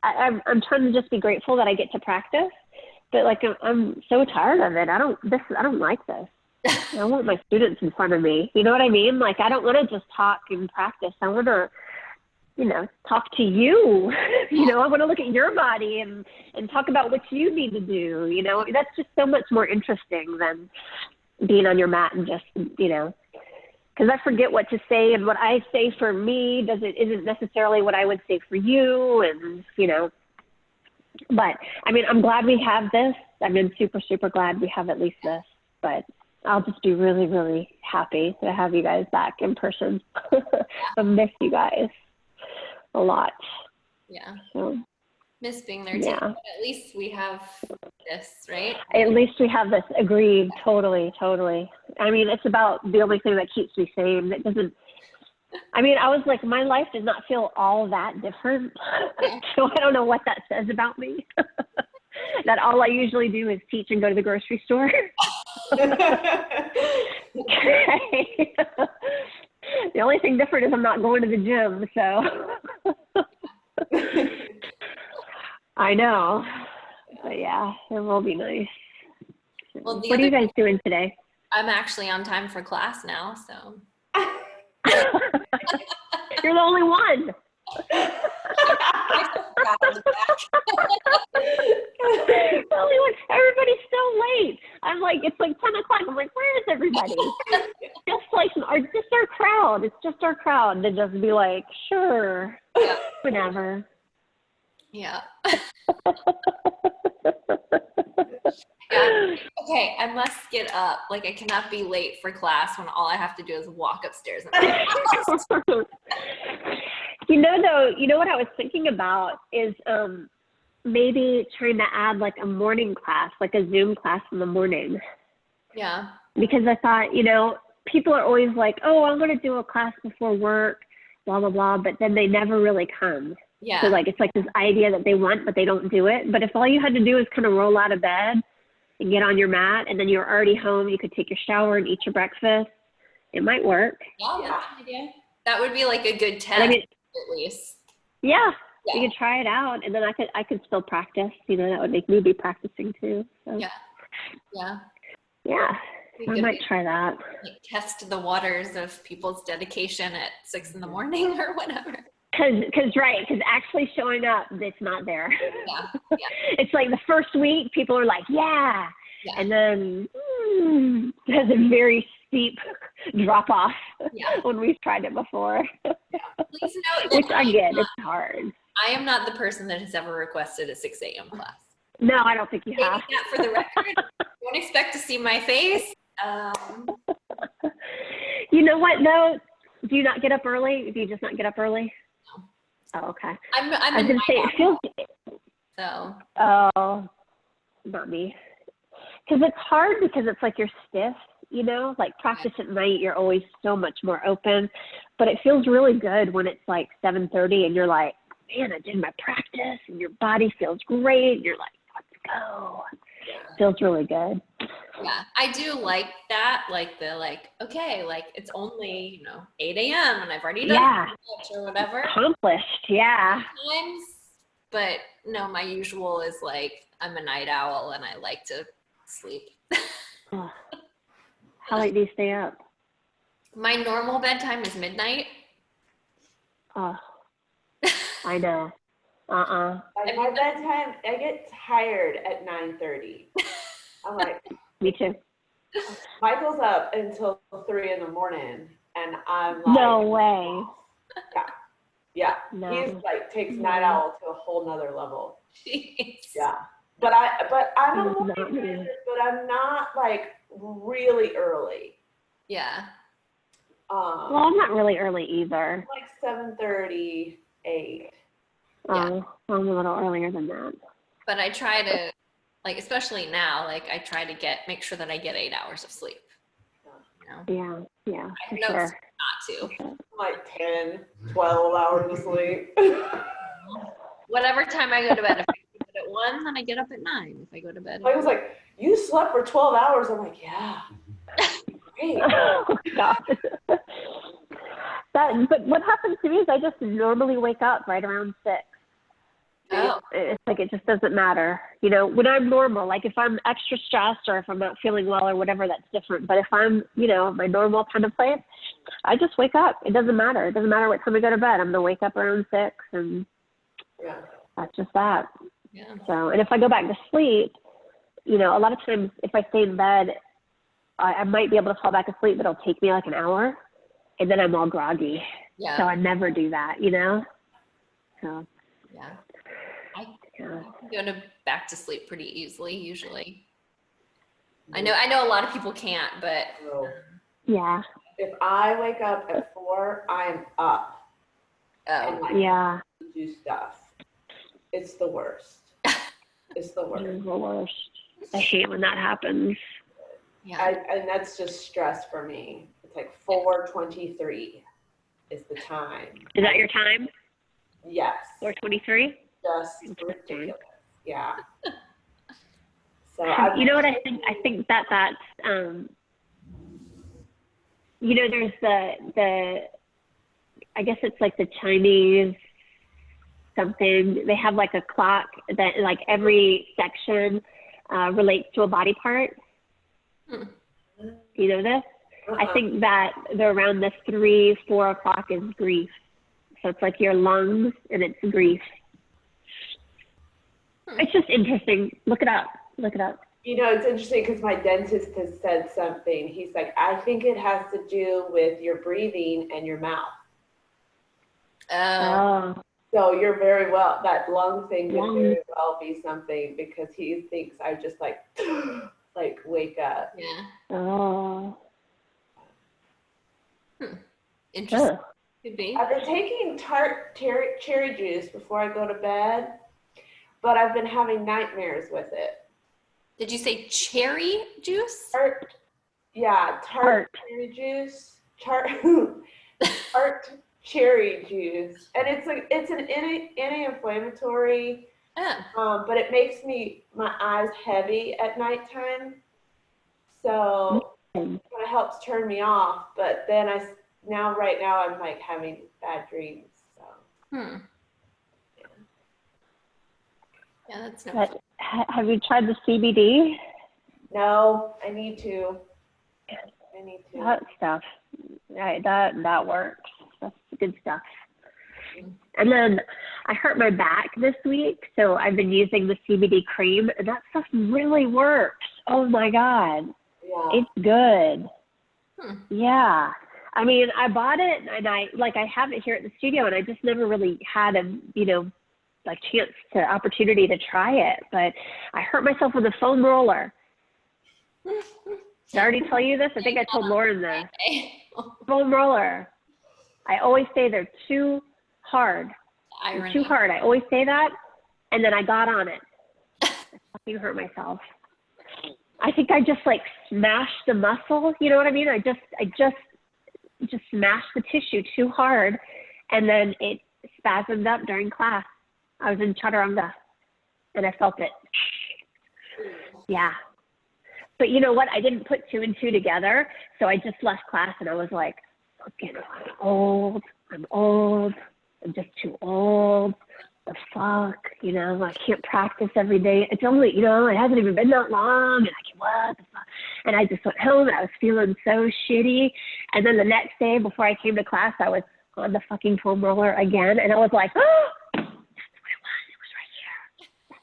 Speaker 2: I'm trying to just be grateful that I get to practice, but like I'm so tired of it. I don't like this. I want my students in front of me. You know what I mean? Like I don't want to just talk and practice. I want to, talk to you. I want to look at your body and talk about what you need to do. That's just so much more interesting than being on your mat and just, because I forget what to say, and what I say for me isn't necessarily what I would say for you, and but I mean, I'm glad we have this. I mean, super, super glad we have at least this, but I'll just be really, really happy to have you guys back in person. I miss you guys a lot.
Speaker 1: Yeah.
Speaker 2: So,
Speaker 1: Miss being there too.
Speaker 2: yeah.
Speaker 1: But at least we have this, right?
Speaker 2: At least we have this. Agreed. Totally, totally. I mean, it's about the only thing that keeps me sane. It doesn't, I mean, I was like, my life did not feel all that different. So I don't know what that says about me. That all I usually do is teach and go to the grocery store. Okay. The only thing different is I'm not going to the gym, so. I know. But yeah, it will be nice.
Speaker 1: Well,
Speaker 2: What are you guys doing today?
Speaker 1: I'm actually on time for class now, so.
Speaker 2: You're the only one. Only one. Everybody's so late. I'm like, it's like 10 o'clock. I'm like, where is everybody? Just our crowd. It's just our crowd to just be like, sure,
Speaker 1: Yeah.
Speaker 2: whenever.
Speaker 1: Yeah. Yeah. Okay, I must get up. Like, I cannot be late for class when all I have to do is walk upstairs.
Speaker 2: Though, what I was thinking about is maybe trying to add like a morning class, like a Zoom class in the morning.
Speaker 1: Yeah.
Speaker 2: Because I thought, people are always like, oh, I'm going to do a class before work, blah, blah, blah, but then they never really come.
Speaker 1: Yeah.
Speaker 2: So like, it's like this idea that they want, but they don't do it. But if all you had to do is kind of roll out of bed and get on your mat, and then you're already home, you could take your shower and eat your breakfast, it might work.
Speaker 1: Yeah, that's an idea. That would be like a good test,
Speaker 2: I mean,
Speaker 1: at least.
Speaker 2: Yeah,
Speaker 1: Yeah.
Speaker 2: you could try it out, and then I could still practice. That would make me be practicing too. So.
Speaker 1: Yeah. Yeah.
Speaker 2: Yeah,
Speaker 1: We
Speaker 2: I
Speaker 1: could
Speaker 2: might try that.
Speaker 1: like test the waters of people's dedication at 6 a.m. or whatever.
Speaker 2: Because actually showing up, it's not there.
Speaker 1: Yeah. Yeah.
Speaker 2: It's like the first week, people are like, yeah. And then there's a very steep drop off when we've tried it before.
Speaker 1: Please note that
Speaker 2: Which I get, it's hard.
Speaker 1: I am not the person that has ever requested a 6 a.m. class.
Speaker 2: No, I don't think you have.
Speaker 1: Stating that for the record, don't expect to see my face.
Speaker 2: You know what, though? Do you not get up early? Do you just not get up early?
Speaker 1: No.
Speaker 2: Oh, okay.
Speaker 1: I'm
Speaker 2: I was going to say, it feels...
Speaker 1: So.
Speaker 2: Oh, not me. Because it's hard because it's like you're stiff, like practice at night, you're always so much more open, but it feels really good when it's like 7:30 and you're like, man, I did my practice, and your body feels great. And you're like, let's go. It feels really good.
Speaker 1: Yeah, I do like that. Okay, it's only, 8 a.m. and I've already done much or whatever.
Speaker 2: Accomplished, yeah.
Speaker 1: Sometimes, but no, my usual is I'm a night owl and I like to sleep.
Speaker 2: Oh. How late do you stay up?
Speaker 1: My normal bedtime is midnight.
Speaker 2: Oh, I know.
Speaker 3: Like my bedtime, I get tired at 9:30. I'm like,
Speaker 2: me too.
Speaker 3: Michael's up until 3 a.m, and I'm like,
Speaker 2: no way.
Speaker 3: Yeah.
Speaker 2: No.
Speaker 3: He's takes night owl to a whole nother level.
Speaker 1: Jeez.
Speaker 3: Yeah. But I'm a morning
Speaker 2: Not me.
Speaker 3: person, but I'm not really early.
Speaker 1: Yeah.
Speaker 2: Well, I'm not really early either.
Speaker 3: 7:30, 8.
Speaker 2: Oh, I'm a little earlier than that.
Speaker 1: But I try to, especially now, I try to make sure that I get 8 hours of sleep.
Speaker 2: Yeah,
Speaker 1: I
Speaker 2: for
Speaker 1: know
Speaker 2: sure.
Speaker 1: not to.
Speaker 3: 10, 12 hours of sleep.
Speaker 1: Whatever time I go to bed. If I go to bed at 1, then I get up at 9. If I go to bed.
Speaker 3: I was like, you slept for 12 hours. I'm like, yeah. Great.
Speaker 2: Oh, God. But what happens to me is I just normally wake up right around 6.
Speaker 1: Oh,
Speaker 2: It's like it just doesn't matter. You know, when I'm normal, like if I'm extra stressed or if I'm not feeling well or whatever, that's different. But if I'm, you know, my normal kind of place, I just wake up. It doesn't matter. It doesn't matter what time I go to bed. I'm gonna wake up around 6, and
Speaker 3: Yeah.
Speaker 2: that's just that.
Speaker 1: yeah.
Speaker 2: So, and if I go back to sleep, you know, a lot of times if I stay in bed, I might be able to fall back asleep, but it'll take me like an hour, and then I'm all groggy.
Speaker 1: Yeah.
Speaker 2: So I never do that, you know? So,
Speaker 1: Yeah. I
Speaker 2: yeah.
Speaker 1: can go to back to sleep pretty easily usually. I know a lot of people can't, but
Speaker 3: So
Speaker 2: Yeah.
Speaker 3: if I wake up at 4, I am up and like
Speaker 2: Yeah.
Speaker 3: do stuff. It's the worst. It's the worst.
Speaker 2: It's the worst. I hate when that happens.
Speaker 1: yeah.
Speaker 3: And that's just stress for me. It's like 4:23 is the time.
Speaker 2: Is that your time?
Speaker 3: Yes.
Speaker 2: 4:23?
Speaker 3: Just
Speaker 2: Interesting.
Speaker 3: ridiculous. Yeah. So
Speaker 2: You know what I think? I think that's you know, there's the I guess it's like the Chinese something. They have like a clock that like every section relates to a body part. You know this? I think that they're around the 3-4 o'clock is grief. So it's like your lungs and it's grief. It's just interesting. Look it up. Look it up.
Speaker 3: You know, it's interesting because my dentist has said something. He's like, I think it has to do with your breathing and your mouth.
Speaker 2: Oh.
Speaker 3: So you're very well, that lung thing could
Speaker 2: Lung.
Speaker 3: very well be something because he thinks I just like wake up.
Speaker 1: Yeah.
Speaker 2: Oh.
Speaker 1: Interesting.
Speaker 2: Huh.
Speaker 1: Could be.
Speaker 3: I've been taking tart cherry juice before I go to bed, but I've been having nightmares with it.
Speaker 1: Did you say cherry juice?
Speaker 3: Tart cherry juice. Tart cherry juice, and it's an anti-inflammatory,
Speaker 1: Oh.
Speaker 3: but it makes my eyes heavy at nighttime, so it kind of helps turn me off. But then right now I'm like having bad dreams. So
Speaker 1: Yeah, that's no
Speaker 2: But
Speaker 1: fun.
Speaker 2: have you tried the CBD?
Speaker 3: no, I need to.
Speaker 2: That stuff. Right, that works. That's good stuff. And then I hurt my back this week, so I've been using the CBD cream, and that stuff really works. Oh my God.
Speaker 3: Yeah.
Speaker 2: It's good.
Speaker 1: Hmm.
Speaker 2: Yeah. I mean, I bought it and I have it here at the studio, and I just never really had a, opportunity to try it. But I hurt myself with a foam roller. Did I already tell you this? I think I told Lauren this. Foam roller. I always say they're too hard. They're too hard. I always say that, and then I got on it. I fucking hurt myself. I think I just smashed the muscle. You know what I mean? I just smashed the tissue too hard, and then it spasmed up during class. I was in chaturanga, and I felt it. Yeah. But you know what? I didn't put 2 and 2 together, so I just left class, and I was like, fucking, I'm old. I'm just too old. The fuck, I can't practice every day. It's only, it hasn't even been that long, and what the fuck? And I just went home, and I was feeling so shitty. And then the next day, before I came to class, I was on the fucking foam roller again, and I was like, oh, that's what it was. It was right here.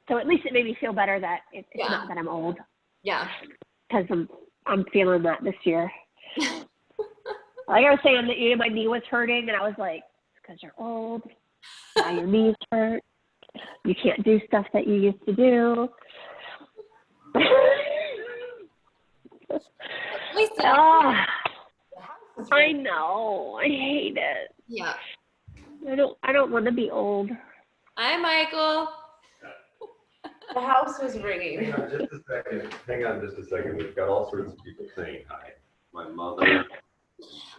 Speaker 2: So at least it made me feel better that it's not that I'm old.
Speaker 1: Yeah.
Speaker 2: Because I'm feeling that this year. Like I was saying, that my knee was hurting, and I was like, it's because you're old. Now your knees hurt. You can't do stuff that you used to do.
Speaker 1: At least
Speaker 2: I know. I hate it.
Speaker 1: Yeah.
Speaker 2: I don't want to be old.
Speaker 1: Hi, Michael.
Speaker 3: The house was ringing.
Speaker 5: Hang on just a second. Hang on just a second. We've got all sorts of people saying hi. My mother.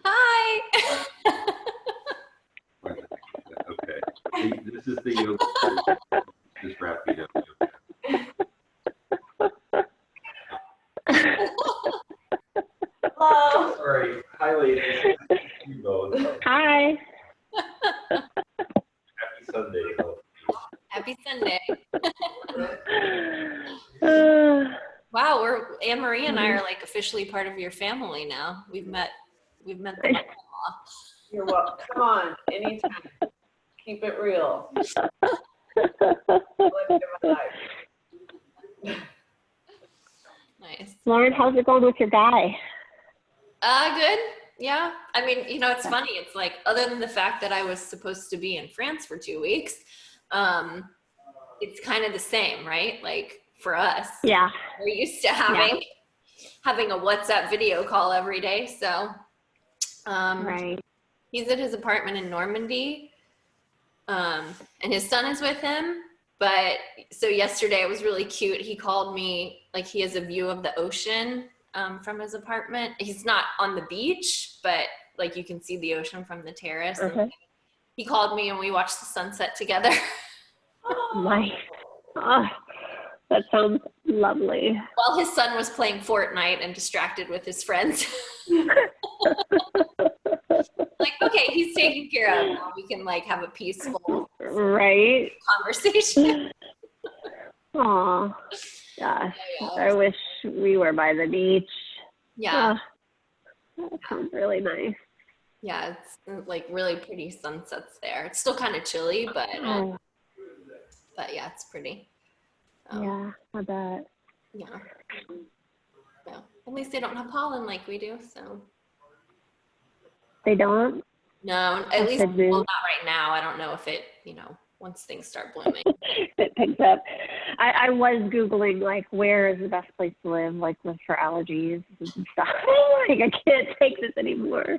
Speaker 1: Hi.
Speaker 5: Okay. This is the yoga. Just wrap me up.
Speaker 3: Hello.
Speaker 5: Sorry. Hi, ladies. You both. Sunday.
Speaker 1: Happy Sunday.
Speaker 2: Uh,
Speaker 1: Wow, Anne Marie and I are like officially part of your family now. We've met the mother-in-law.
Speaker 3: You're welcome. Come on, anytime. Keep it real. Live your life.
Speaker 1: Nice.
Speaker 2: Lauren, how's it going with your guy?
Speaker 1: Good. Yeah. I mean, it's funny. It's like, other than the fact that I was supposed to be in France for 2 weeks, it's kind of the same, right? Like for us,
Speaker 2: Yeah.
Speaker 1: we're used to having a WhatsApp video call every day. So,
Speaker 2: Right.
Speaker 1: he's at his apartment in Normandy, and his son is with him. But so yesterday it was really cute. He called me, like he has a view of the ocean from his apartment. He's not on the beach, but like you can see the ocean from the terrace.
Speaker 2: Okay.
Speaker 1: And he called me and we watched the sunset together.
Speaker 2: Nice. Oh, that sounds lovely.
Speaker 1: While his son was playing Fortnite and distracted with his friends. Like, okay, he's taken care of. Now we can like have a peaceful
Speaker 2: Right.
Speaker 1: conversation.
Speaker 2: Aw. Gosh.
Speaker 1: Yeah.
Speaker 2: I wish we were by the beach.
Speaker 1: Yeah.
Speaker 2: That sounds really nice.
Speaker 1: Yeah, it's like really pretty sunsets there. It's still kind of chilly, but
Speaker 2: Oh,
Speaker 1: yeah, it's pretty.
Speaker 2: yeah, I bet.
Speaker 1: Yeah. Yeah. At least they don't have pollen like we do, so.
Speaker 2: They don't?
Speaker 1: No, at
Speaker 2: That's
Speaker 1: least,
Speaker 2: good news.
Speaker 1: well, not right now. I don't know if it, once things start blooming.
Speaker 2: It picks up. I was Googling, like, where is the best place to live, like, for allergies and stuff. Like, I can't take this anymore.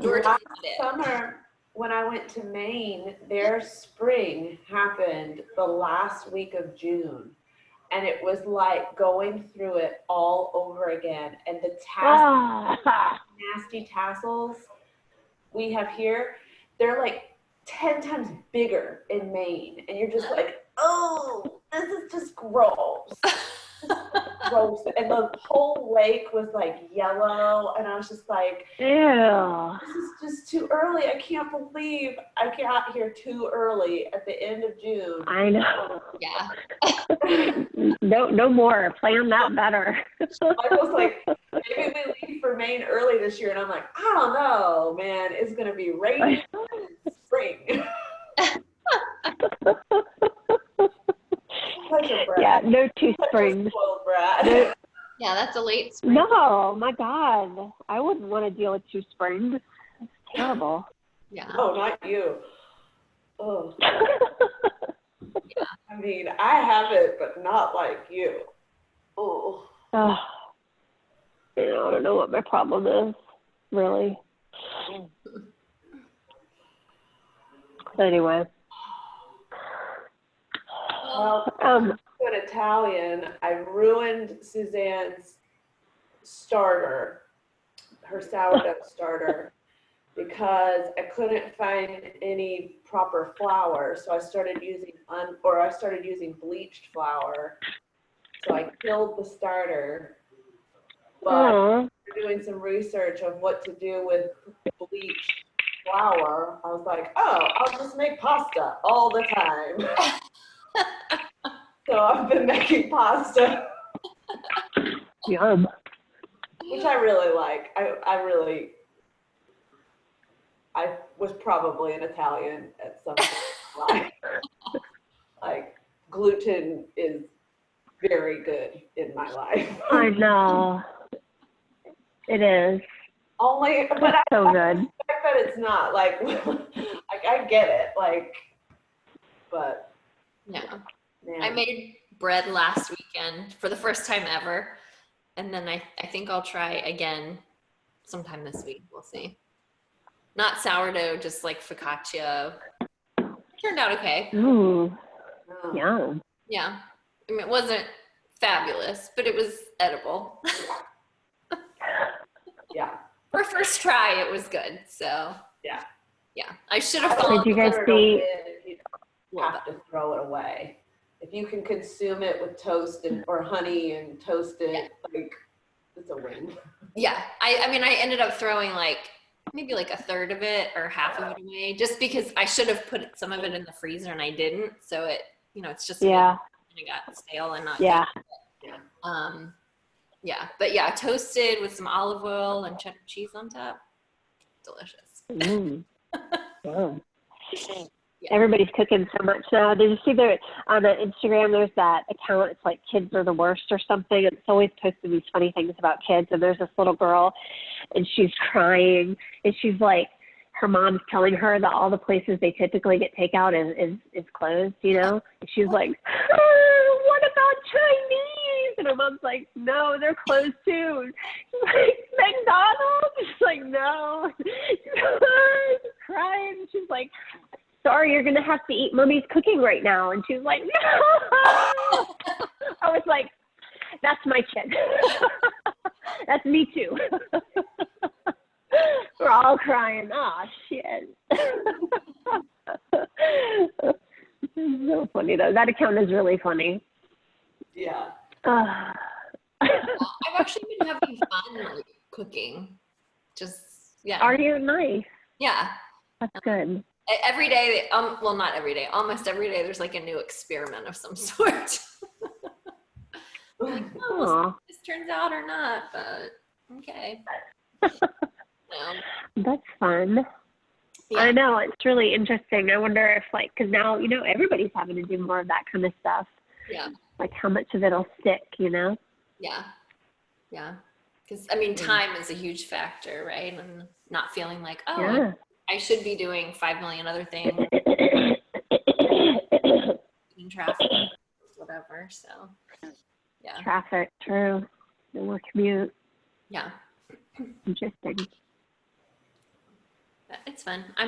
Speaker 1: Georgia
Speaker 3: Last
Speaker 1: did it.
Speaker 3: summer, when I went to Maine, their spring happened the last week of June. And it was like going through it all over again. And the nasty tassels we have here, they're like 10 times bigger in Maine. And you're just like, oh, this is just gross. Gross. And the whole lake was like yellow. And I was just like,
Speaker 2: Ew.
Speaker 3: this is just too early. I can't believe I got here too early at the end of June.
Speaker 2: I know.
Speaker 1: Yeah.
Speaker 2: No more. Plan that better.
Speaker 3: I was like, maybe we leave for Maine early this year. And I'm like, I don't know, man. It's going to be rainy in spring. Such a brat.
Speaker 2: Yeah, no two
Speaker 3: Such a
Speaker 2: springs.
Speaker 3: spoiled brat.
Speaker 2: No,
Speaker 1: Yeah, that's a late spring.
Speaker 2: no, my God. I wouldn't want to deal with two springs. It's terrible.
Speaker 1: Yeah.
Speaker 3: Oh, not you. Oh, I mean, I have it, but not like you. Oh.
Speaker 2: Oh, I don't know what my problem is, really. Anyway.
Speaker 3: Well,
Speaker 2: Um,
Speaker 3: an Italian, I ruined Suzanne's starter, her sourdough starter, because I couldn't find any proper flour. So I started using bleached flour. So I killed the starter. But
Speaker 2: aw.
Speaker 3: after doing some research of what to do with bleached flour, I was like, oh, I'll just make pasta all the time. So I've been making pasta,
Speaker 2: Yum.
Speaker 3: which I really like. I was probably an Italian at some point in my life. Like, gluten is very good in my life.
Speaker 2: I know. It is.
Speaker 3: Only, but I
Speaker 2: So good.
Speaker 3: suspect that it's not. Like, I get it. Like, but
Speaker 1: Yeah.
Speaker 3: man.
Speaker 1: I made bread last weekend for the first time ever. And then I think I'll try again sometime this week. We'll see. Not sourdough, just like focaccia. Turned out okay.
Speaker 2: Ooh,
Speaker 3: Oh.
Speaker 2: yum.
Speaker 1: Yeah. I mean, it wasn't fabulous, but it was edible.
Speaker 3: Yeah.
Speaker 1: For first try, it was good. So
Speaker 3: Yeah.
Speaker 1: yeah. I should have
Speaker 2: Did
Speaker 1: followed
Speaker 2: you guys
Speaker 3: Put it
Speaker 2: see?
Speaker 3: away if you have to throw it away. If you can consume it with toast or honey and toast it, like, it's a win.
Speaker 1: Yeah. I mean, I ended up throwing like maybe like a third of it or half of it away, just because I should have put some of it in the freezer and I didn't. So it, it's just
Speaker 2: Yeah.
Speaker 1: it got stale and not
Speaker 2: Yeah.
Speaker 1: good. Yeah, but yeah, toasted with some olive oil and cheddar cheese on top. Delicious.
Speaker 2: Mm. Wow.
Speaker 1: Yeah.
Speaker 2: Everybody's cooking so much now. Did you see there on Instagram? There's that account. It's like kids are the worst or something. And it's always posting these funny things about kids. And there's this little girl, and she's crying, and she's like, her mom's telling her that all the places they typically get takeout is closed, And she's like, what about Chinese? And her mom's like, no, they're closed too. She's like, McDonald's? She's like, no. She's crying. She's like, sorry, you're going to have to eat Mommy's cooking right now. And she's like, no. I was like, that's my kid. That's me too. We're all crying. Oh, shit. It's so funny, though. That account is really funny.
Speaker 3: Yeah.
Speaker 1: I've actually been having fun like, cooking. Just, yeah.
Speaker 2: Are you? Nice.
Speaker 1: Yeah.
Speaker 2: That's good.
Speaker 1: Every day, well, not every day, almost every day, there's like a new experiment of some sort. Like, oh, we'll see if this turns out or not, but okay.
Speaker 2: That's fun.
Speaker 1: Yeah.
Speaker 2: I know, it's really interesting. I wonder if, because now, everybody's having to do more of that kind of stuff.
Speaker 1: Yeah.
Speaker 2: Like how much of it'll stick,
Speaker 1: Yeah. Yeah. Because, time is a huge factor, right? And not feeling like, oh,
Speaker 2: Yeah.
Speaker 1: I should be doing 5 million other things in traffic, whatever. So, yeah.
Speaker 2: Traffic, true. No more commute.
Speaker 1: Yeah.
Speaker 2: Interesting.
Speaker 1: But it's fun. I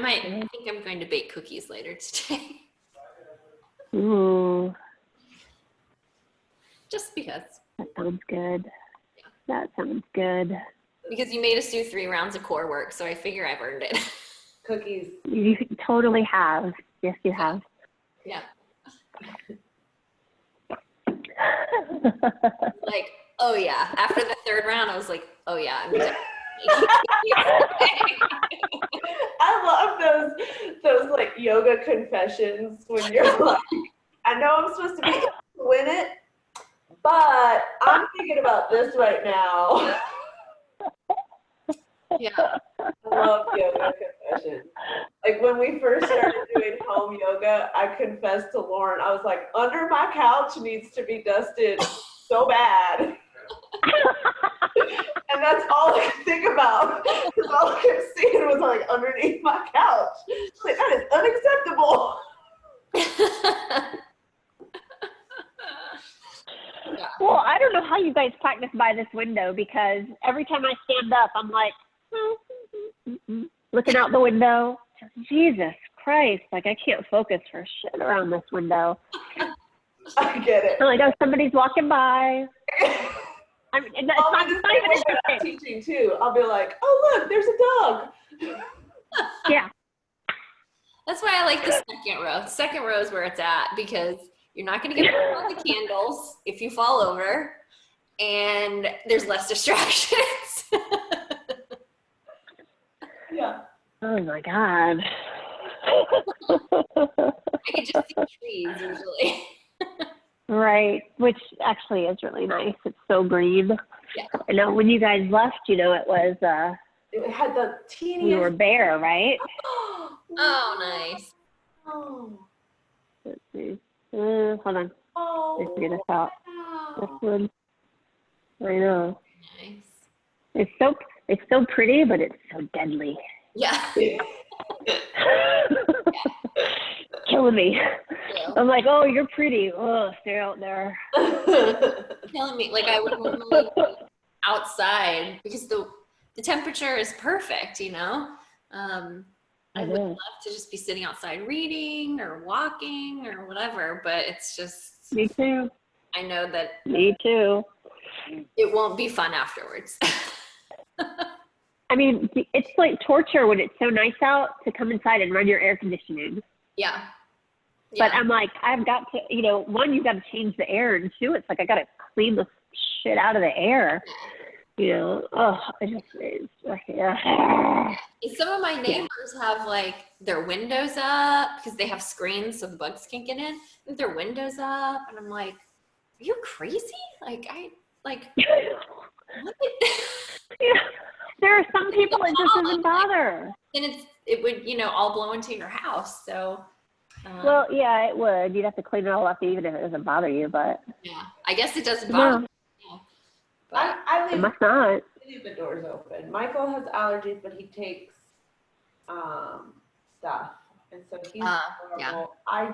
Speaker 1: think I'm going to bake cookies later today.
Speaker 2: Ooh,
Speaker 1: Just because.
Speaker 2: that sounds good. That sounds good.
Speaker 1: Because you made us do 3 rounds of core work, so I figure I've earned it.
Speaker 3: Cookies.
Speaker 2: You totally have. Yes, you have.
Speaker 1: Yeah. Like, oh yeah. After the 3rd round, I was like, oh yeah, I'm definitely
Speaker 3: I love those like yoga confessions when you're like, I know I'm supposed to be able to win it, but I'm thinking about this right now.
Speaker 1: Yeah.
Speaker 3: I love yoga confessions. Like when we first started doing home yoga, I confessed to Lauren, I was like, under my couch needs to be dusted so bad. And that's all I could think about. Because all I kept seeing was like underneath my couch. Like, that is unacceptable.
Speaker 1: Yeah.
Speaker 2: Well, I don't know how you guys practice by this window, because every time I stand up, I'm like, looking out the window. Jesus Christ, like I can't focus for shit around this window.
Speaker 3: I get it.
Speaker 2: I'm like, oh, somebody's walking by. I mean, it's
Speaker 3: I'll
Speaker 2: not
Speaker 3: do the
Speaker 2: even
Speaker 3: same way when I'm
Speaker 2: interesting.
Speaker 3: teaching too. I'll be like, oh look, there's a dog.
Speaker 2: Yeah.
Speaker 1: That's why I like the second row. Second row is where it's at, because you're not going to get all the candles if you fall over, and there's less distractions.
Speaker 3: Yeah.
Speaker 2: Oh my God.
Speaker 1: I can just see trees usually.
Speaker 2: Right, which actually is really nice. It's so green.
Speaker 1: Yeah.
Speaker 2: I know when you guys left, it was
Speaker 3: It had the teeniest.
Speaker 2: we were bare, right?
Speaker 1: Oh, nice.
Speaker 3: Oh.
Speaker 2: Let's see. Hold on. Let's get this out. This one. I know.
Speaker 1: Nice.
Speaker 2: It's so pretty, but it's so deadly.
Speaker 1: Yeah.
Speaker 2: Killing me.
Speaker 1: Yeah.
Speaker 2: I'm like, oh, you're pretty. Oh, stay out there.
Speaker 1: Killing me. Like I would normally be outside because the temperature is perfect, I would love to just be sitting outside reading or walking or whatever, but it's just,
Speaker 2: Me too.
Speaker 1: I know that
Speaker 2: Me too.
Speaker 1: it won't be fun afterwards.
Speaker 2: I mean, it's like torture when it's so nice out to come inside and run your air conditioning.
Speaker 1: Yeah.
Speaker 2: But I'm like, I've got to, one, you've got to change the air, and two, it's like I got to clean the shit out of the air. you know, oh, I just, it's, yeah.
Speaker 1: And some of my neighbors have like their windows up because they have screens so the bugs can't get in. With their windows up, and I'm like, "Are you crazy? Like what?"
Speaker 2: Yeah. There are some people it just doesn't bother.
Speaker 1: And it would, you know, all blow into your house. So,
Speaker 2: Well, yeah, it would. You'd have to clean it all up even if it doesn't bother you, but
Speaker 1: yeah, I guess it doesn't bother me. Yeah. But
Speaker 3: I
Speaker 2: it
Speaker 3: leave,
Speaker 2: must not.
Speaker 3: leave the doors open. Michael has allergies, but he takes stuff, and so he's
Speaker 1: yeah.
Speaker 3: normal. I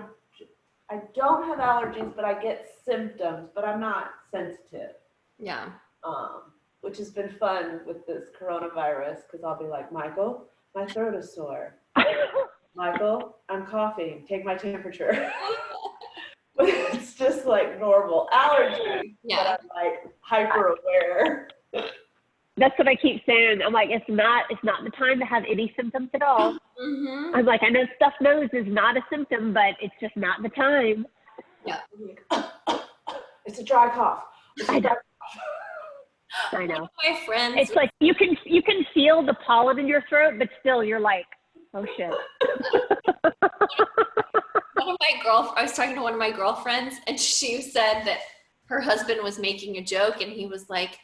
Speaker 3: don't have allergies, but I get symptoms, but I'm not sensitive.
Speaker 1: Yeah.
Speaker 3: Which has been fun with this coronavirus because I'll be like, Michael, my throat is sore. Michael, I'm coughing. Take my temperature. But it's just like normal allergies.
Speaker 1: Yeah.
Speaker 3: But I'm like hyper aware.
Speaker 2: That's what I keep saying. I'm like, it's not the time to have any symptoms at all.
Speaker 1: Mm-hmm.
Speaker 2: I'm like, I know stuffed nose is not a symptom, but it's just not the time.
Speaker 1: Yeah.
Speaker 3: It's a dry cough.
Speaker 2: I know. I know.
Speaker 1: My friends.
Speaker 2: It's like you can feel the pollen in your throat, but still you're like, oh shit.
Speaker 1: I was talking to one of my girlfriends, and she said that her husband was making a joke, and he was like,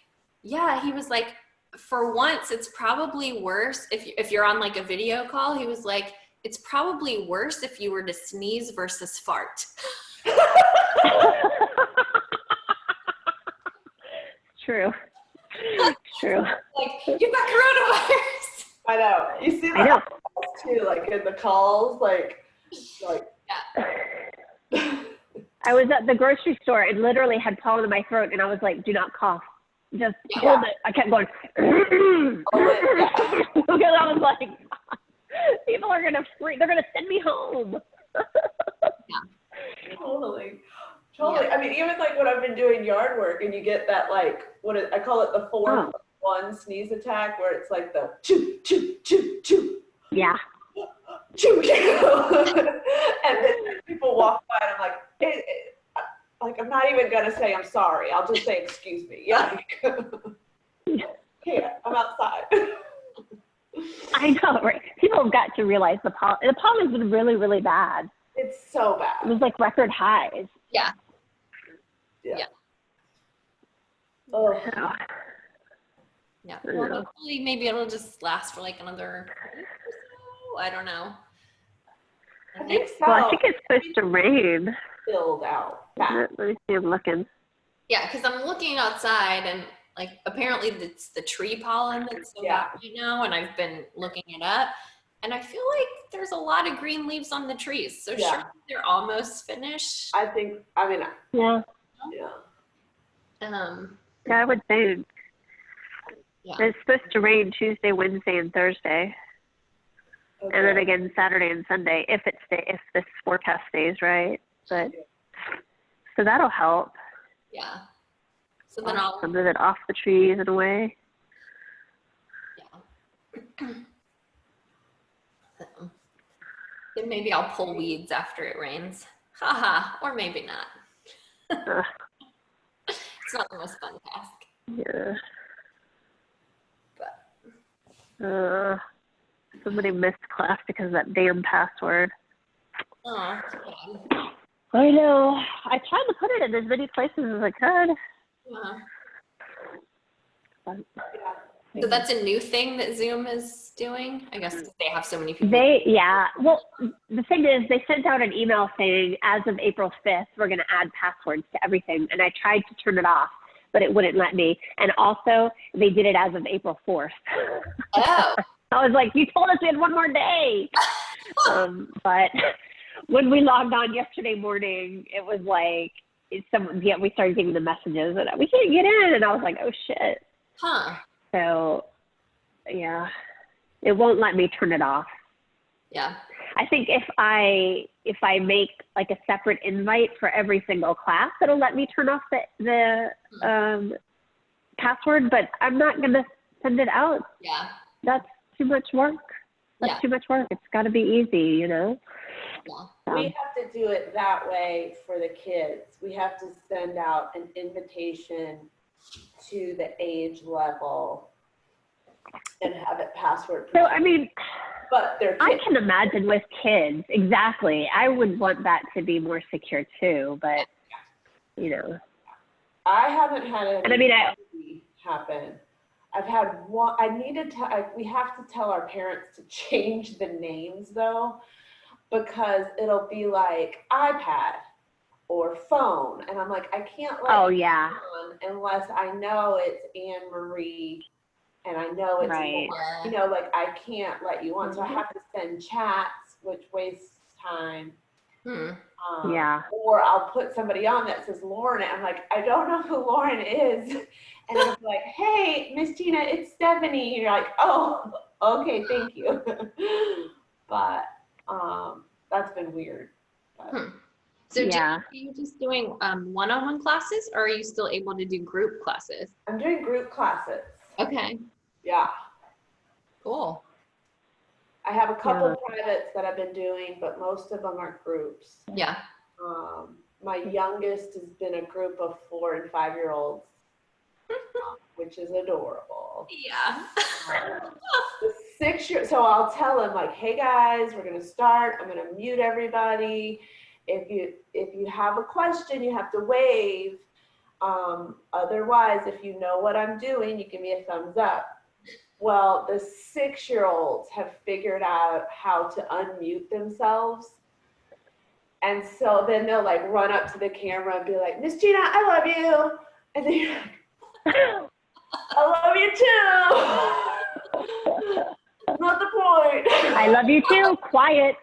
Speaker 1: for once, it's probably worse if you're on like a video call. He was like, it's probably worse if you were to sneeze versus fart.
Speaker 2: True. True.
Speaker 1: Like, you've got coronavirus.
Speaker 3: I know. You see
Speaker 2: I know.
Speaker 3: that too, like in the calls, like.
Speaker 1: Yeah.
Speaker 2: I was at the grocery store and literally had pollen in my throat, and I was like, do not cough. Just hold it. I kept going. Because I was like, people are going to freak. They're going to send me home.
Speaker 1: Yeah.
Speaker 3: Totally.
Speaker 1: Yeah.
Speaker 3: I mean, even like when I've been doing yard work and you get that like, I call it the 4-1 sneeze attack where it's like the choo, choo, choo, choo.
Speaker 2: Yeah.
Speaker 3: Choo, and then people walk by and I'm like, like, I'm not even going to say I'm sorry. I'll just say, excuse me. Yeah. Here, I'm outside.
Speaker 2: I know, right? People have got to realize the pollen has been really, really bad.
Speaker 3: It's so
Speaker 2: It
Speaker 3: bad.
Speaker 2: was like record highs.
Speaker 1: Yeah.
Speaker 3: Yeah.
Speaker 1: Yeah.
Speaker 3: Oh.
Speaker 2: So,
Speaker 1: Yeah.
Speaker 2: I
Speaker 1: Well,
Speaker 2: know.
Speaker 1: hopefully maybe it'll just last for like another week or so. I don't know.
Speaker 3: I think
Speaker 2: well, I
Speaker 3: so.
Speaker 2: think it's supposed to rain.
Speaker 3: Filled out.
Speaker 2: Let me see, I'm looking.
Speaker 1: Yeah, because I'm looking outside and like apparently it's the tree pollen that's so bad right now, and I've been looking it up, and I feel like there's a lot of green leaves on the trees. So sure, they're almost finished.
Speaker 3: I mean,
Speaker 2: Yeah.
Speaker 3: yeah.
Speaker 2: Yeah, I would say
Speaker 1: Yeah.
Speaker 2: it's supposed to rain Tuesday, Wednesday, and Thursday.
Speaker 3: Okay.
Speaker 2: And then again Saturday and Sunday if this forecast stays right. But so that'll help.
Speaker 1: Yeah. So then I'll.
Speaker 2: Some of it off the trees in a way.
Speaker 1: Yeah. So, then maybe I'll pull weeds after it rains. Haha. Or maybe not. It's not the most fun task.
Speaker 2: Yeah.
Speaker 1: But
Speaker 2: Somebody missed class because of that damn password.
Speaker 1: oh,
Speaker 2: I know. I tried to put it in as many places as I could.
Speaker 1: yeah.
Speaker 2: But,
Speaker 1: So that's a new thing that Zoom is doing? I guess 'cause they have so many people.
Speaker 2: Well, the thing is, they sent out an email saying, as of April 5th, we're going to add passwords to everything. And I tried to turn it off, but it wouldn't let me. And also, they did it as of April 4th.
Speaker 1: Oh.
Speaker 2: I was like, you told us we had one more day. But when we logged on yesterday morning, it was like, we started getting the messages that we can't get in. And I was like, oh, shit.
Speaker 1: Huh.
Speaker 2: So, yeah, it won't let me turn it off.
Speaker 1: Yeah.
Speaker 2: I think if I make like a separate invite for every single class, it'll let me turn off the password, but I'm not going to send it out.
Speaker 1: Yeah.
Speaker 2: That's too much work. That's too much work. It's got to be easy, you know?
Speaker 1: Yeah.
Speaker 3: We have to do it that way for the kids. We have to send out an invitation to the age level and have it password
Speaker 2: So,
Speaker 3: protected.
Speaker 2: I mean,
Speaker 3: But they're
Speaker 2: I
Speaker 3: kids.
Speaker 2: can imagine with kids, exactly. I would want that to be more secure too, but, you know.
Speaker 3: I haven't had
Speaker 2: And I mean,
Speaker 3: anything happen. I've had one, we have to tell our parents to change the names though, because it'll be like iPad or phone. And I'm like, I can't let
Speaker 2: oh,
Speaker 3: you
Speaker 2: yeah.
Speaker 3: on unless I know it's Anne Marie and I know it's,
Speaker 2: Right.
Speaker 3: Lauren. You know, like I can't let you on. So I have to send chats, which wastes time.
Speaker 1: Hmm.
Speaker 2: Yeah.
Speaker 3: Or I'll put somebody on that says Lauren, and I'm like, I don't know who Lauren is. And it'll be like, hey, Miss Tina, it's Stephanie. And you're like, oh, okay, thank you. But that's been weird. But
Speaker 1: So
Speaker 2: Yeah.
Speaker 1: are you just doing one-on-one classes, or are you still able to do group classes?
Speaker 3: I'm doing group classes.
Speaker 1: Okay,
Speaker 3: Yeah.
Speaker 1: cool.
Speaker 3: I have a couple
Speaker 2: Yeah.
Speaker 3: privates that I've been doing, but most of them are groups.
Speaker 1: Yeah.
Speaker 3: My youngest has been a group of 4 and 5-year-olds, which is adorable.
Speaker 1: Yeah.
Speaker 3: The 6-year, so I'll tell him like, hey guys, we're gonna start. I'm gonna mute everybody. If you have a question, you have to wave. Otherwise, if you know what I'm doing, you give me a thumbs up. Well, the 6-year-olds have figured out how to unmute themselves. And so then they'll like run up to the camera and be like, Miss Gina, I love you. And then you're like, I love you too. Not the point.
Speaker 2: I love you too. Quiet.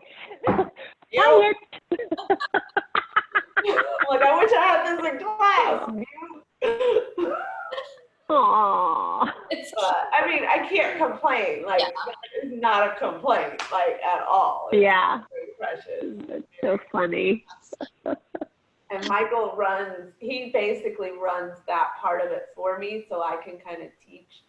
Speaker 3: Yo,
Speaker 2: Quiet.
Speaker 3: like, I wish I had this in class.
Speaker 2: Aww.
Speaker 3: But, I mean, I can't complain. Like, that is not a complaint, like, at all. It's
Speaker 2: Yeah.
Speaker 3: very precious.
Speaker 2: That's so funny.
Speaker 3: And Michael he basically runs that part of it for me so I can kind of teach.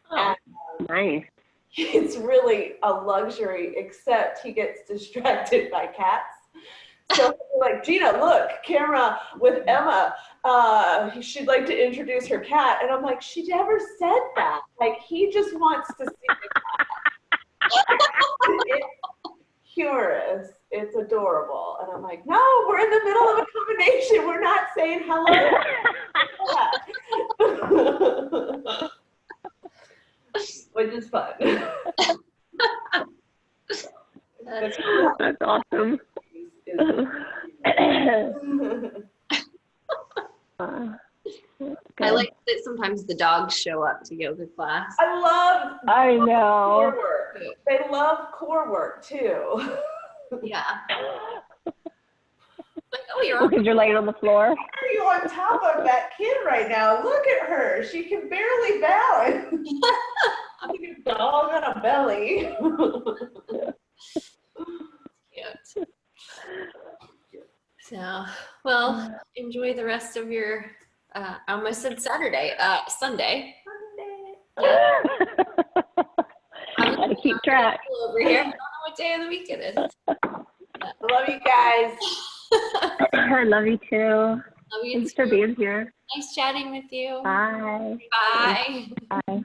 Speaker 1: Oh.
Speaker 3: And
Speaker 2: Nice.
Speaker 3: it's really a luxury, except he gets distracted by cats. So like, Gina, look, camera with Emma. She'd like to introduce her cat. And I'm like, she never said that. Like, he just wants to see the cat. It's humorous. It's adorable. And I'm like, no, we're in the middle of a combination. We're not saying hello. Which is fun.
Speaker 2: That's awesome.
Speaker 1: I like that sometimes the dogs show up to yoga class.
Speaker 2: I know.
Speaker 3: Core work. They love core work too.
Speaker 1: Yeah. Like, oh, you're on.
Speaker 2: Because you're laying on the floor.
Speaker 3: Why are you on top of that kid right now? Look at her. She can barely balance. Like a dog on a belly.
Speaker 1: Cute. So, well, enjoy the rest of your, I almost said Saturday, Sunday.
Speaker 2: Gotta keep track.
Speaker 1: Over here. I don't know what day of the week it is.
Speaker 3: Love you guys.
Speaker 2: I love you too.
Speaker 1: Love you
Speaker 2: Thanks for
Speaker 1: too.
Speaker 2: being here.
Speaker 1: Nice chatting with you.
Speaker 2: Bye.
Speaker 1: Bye.
Speaker 2: Bye.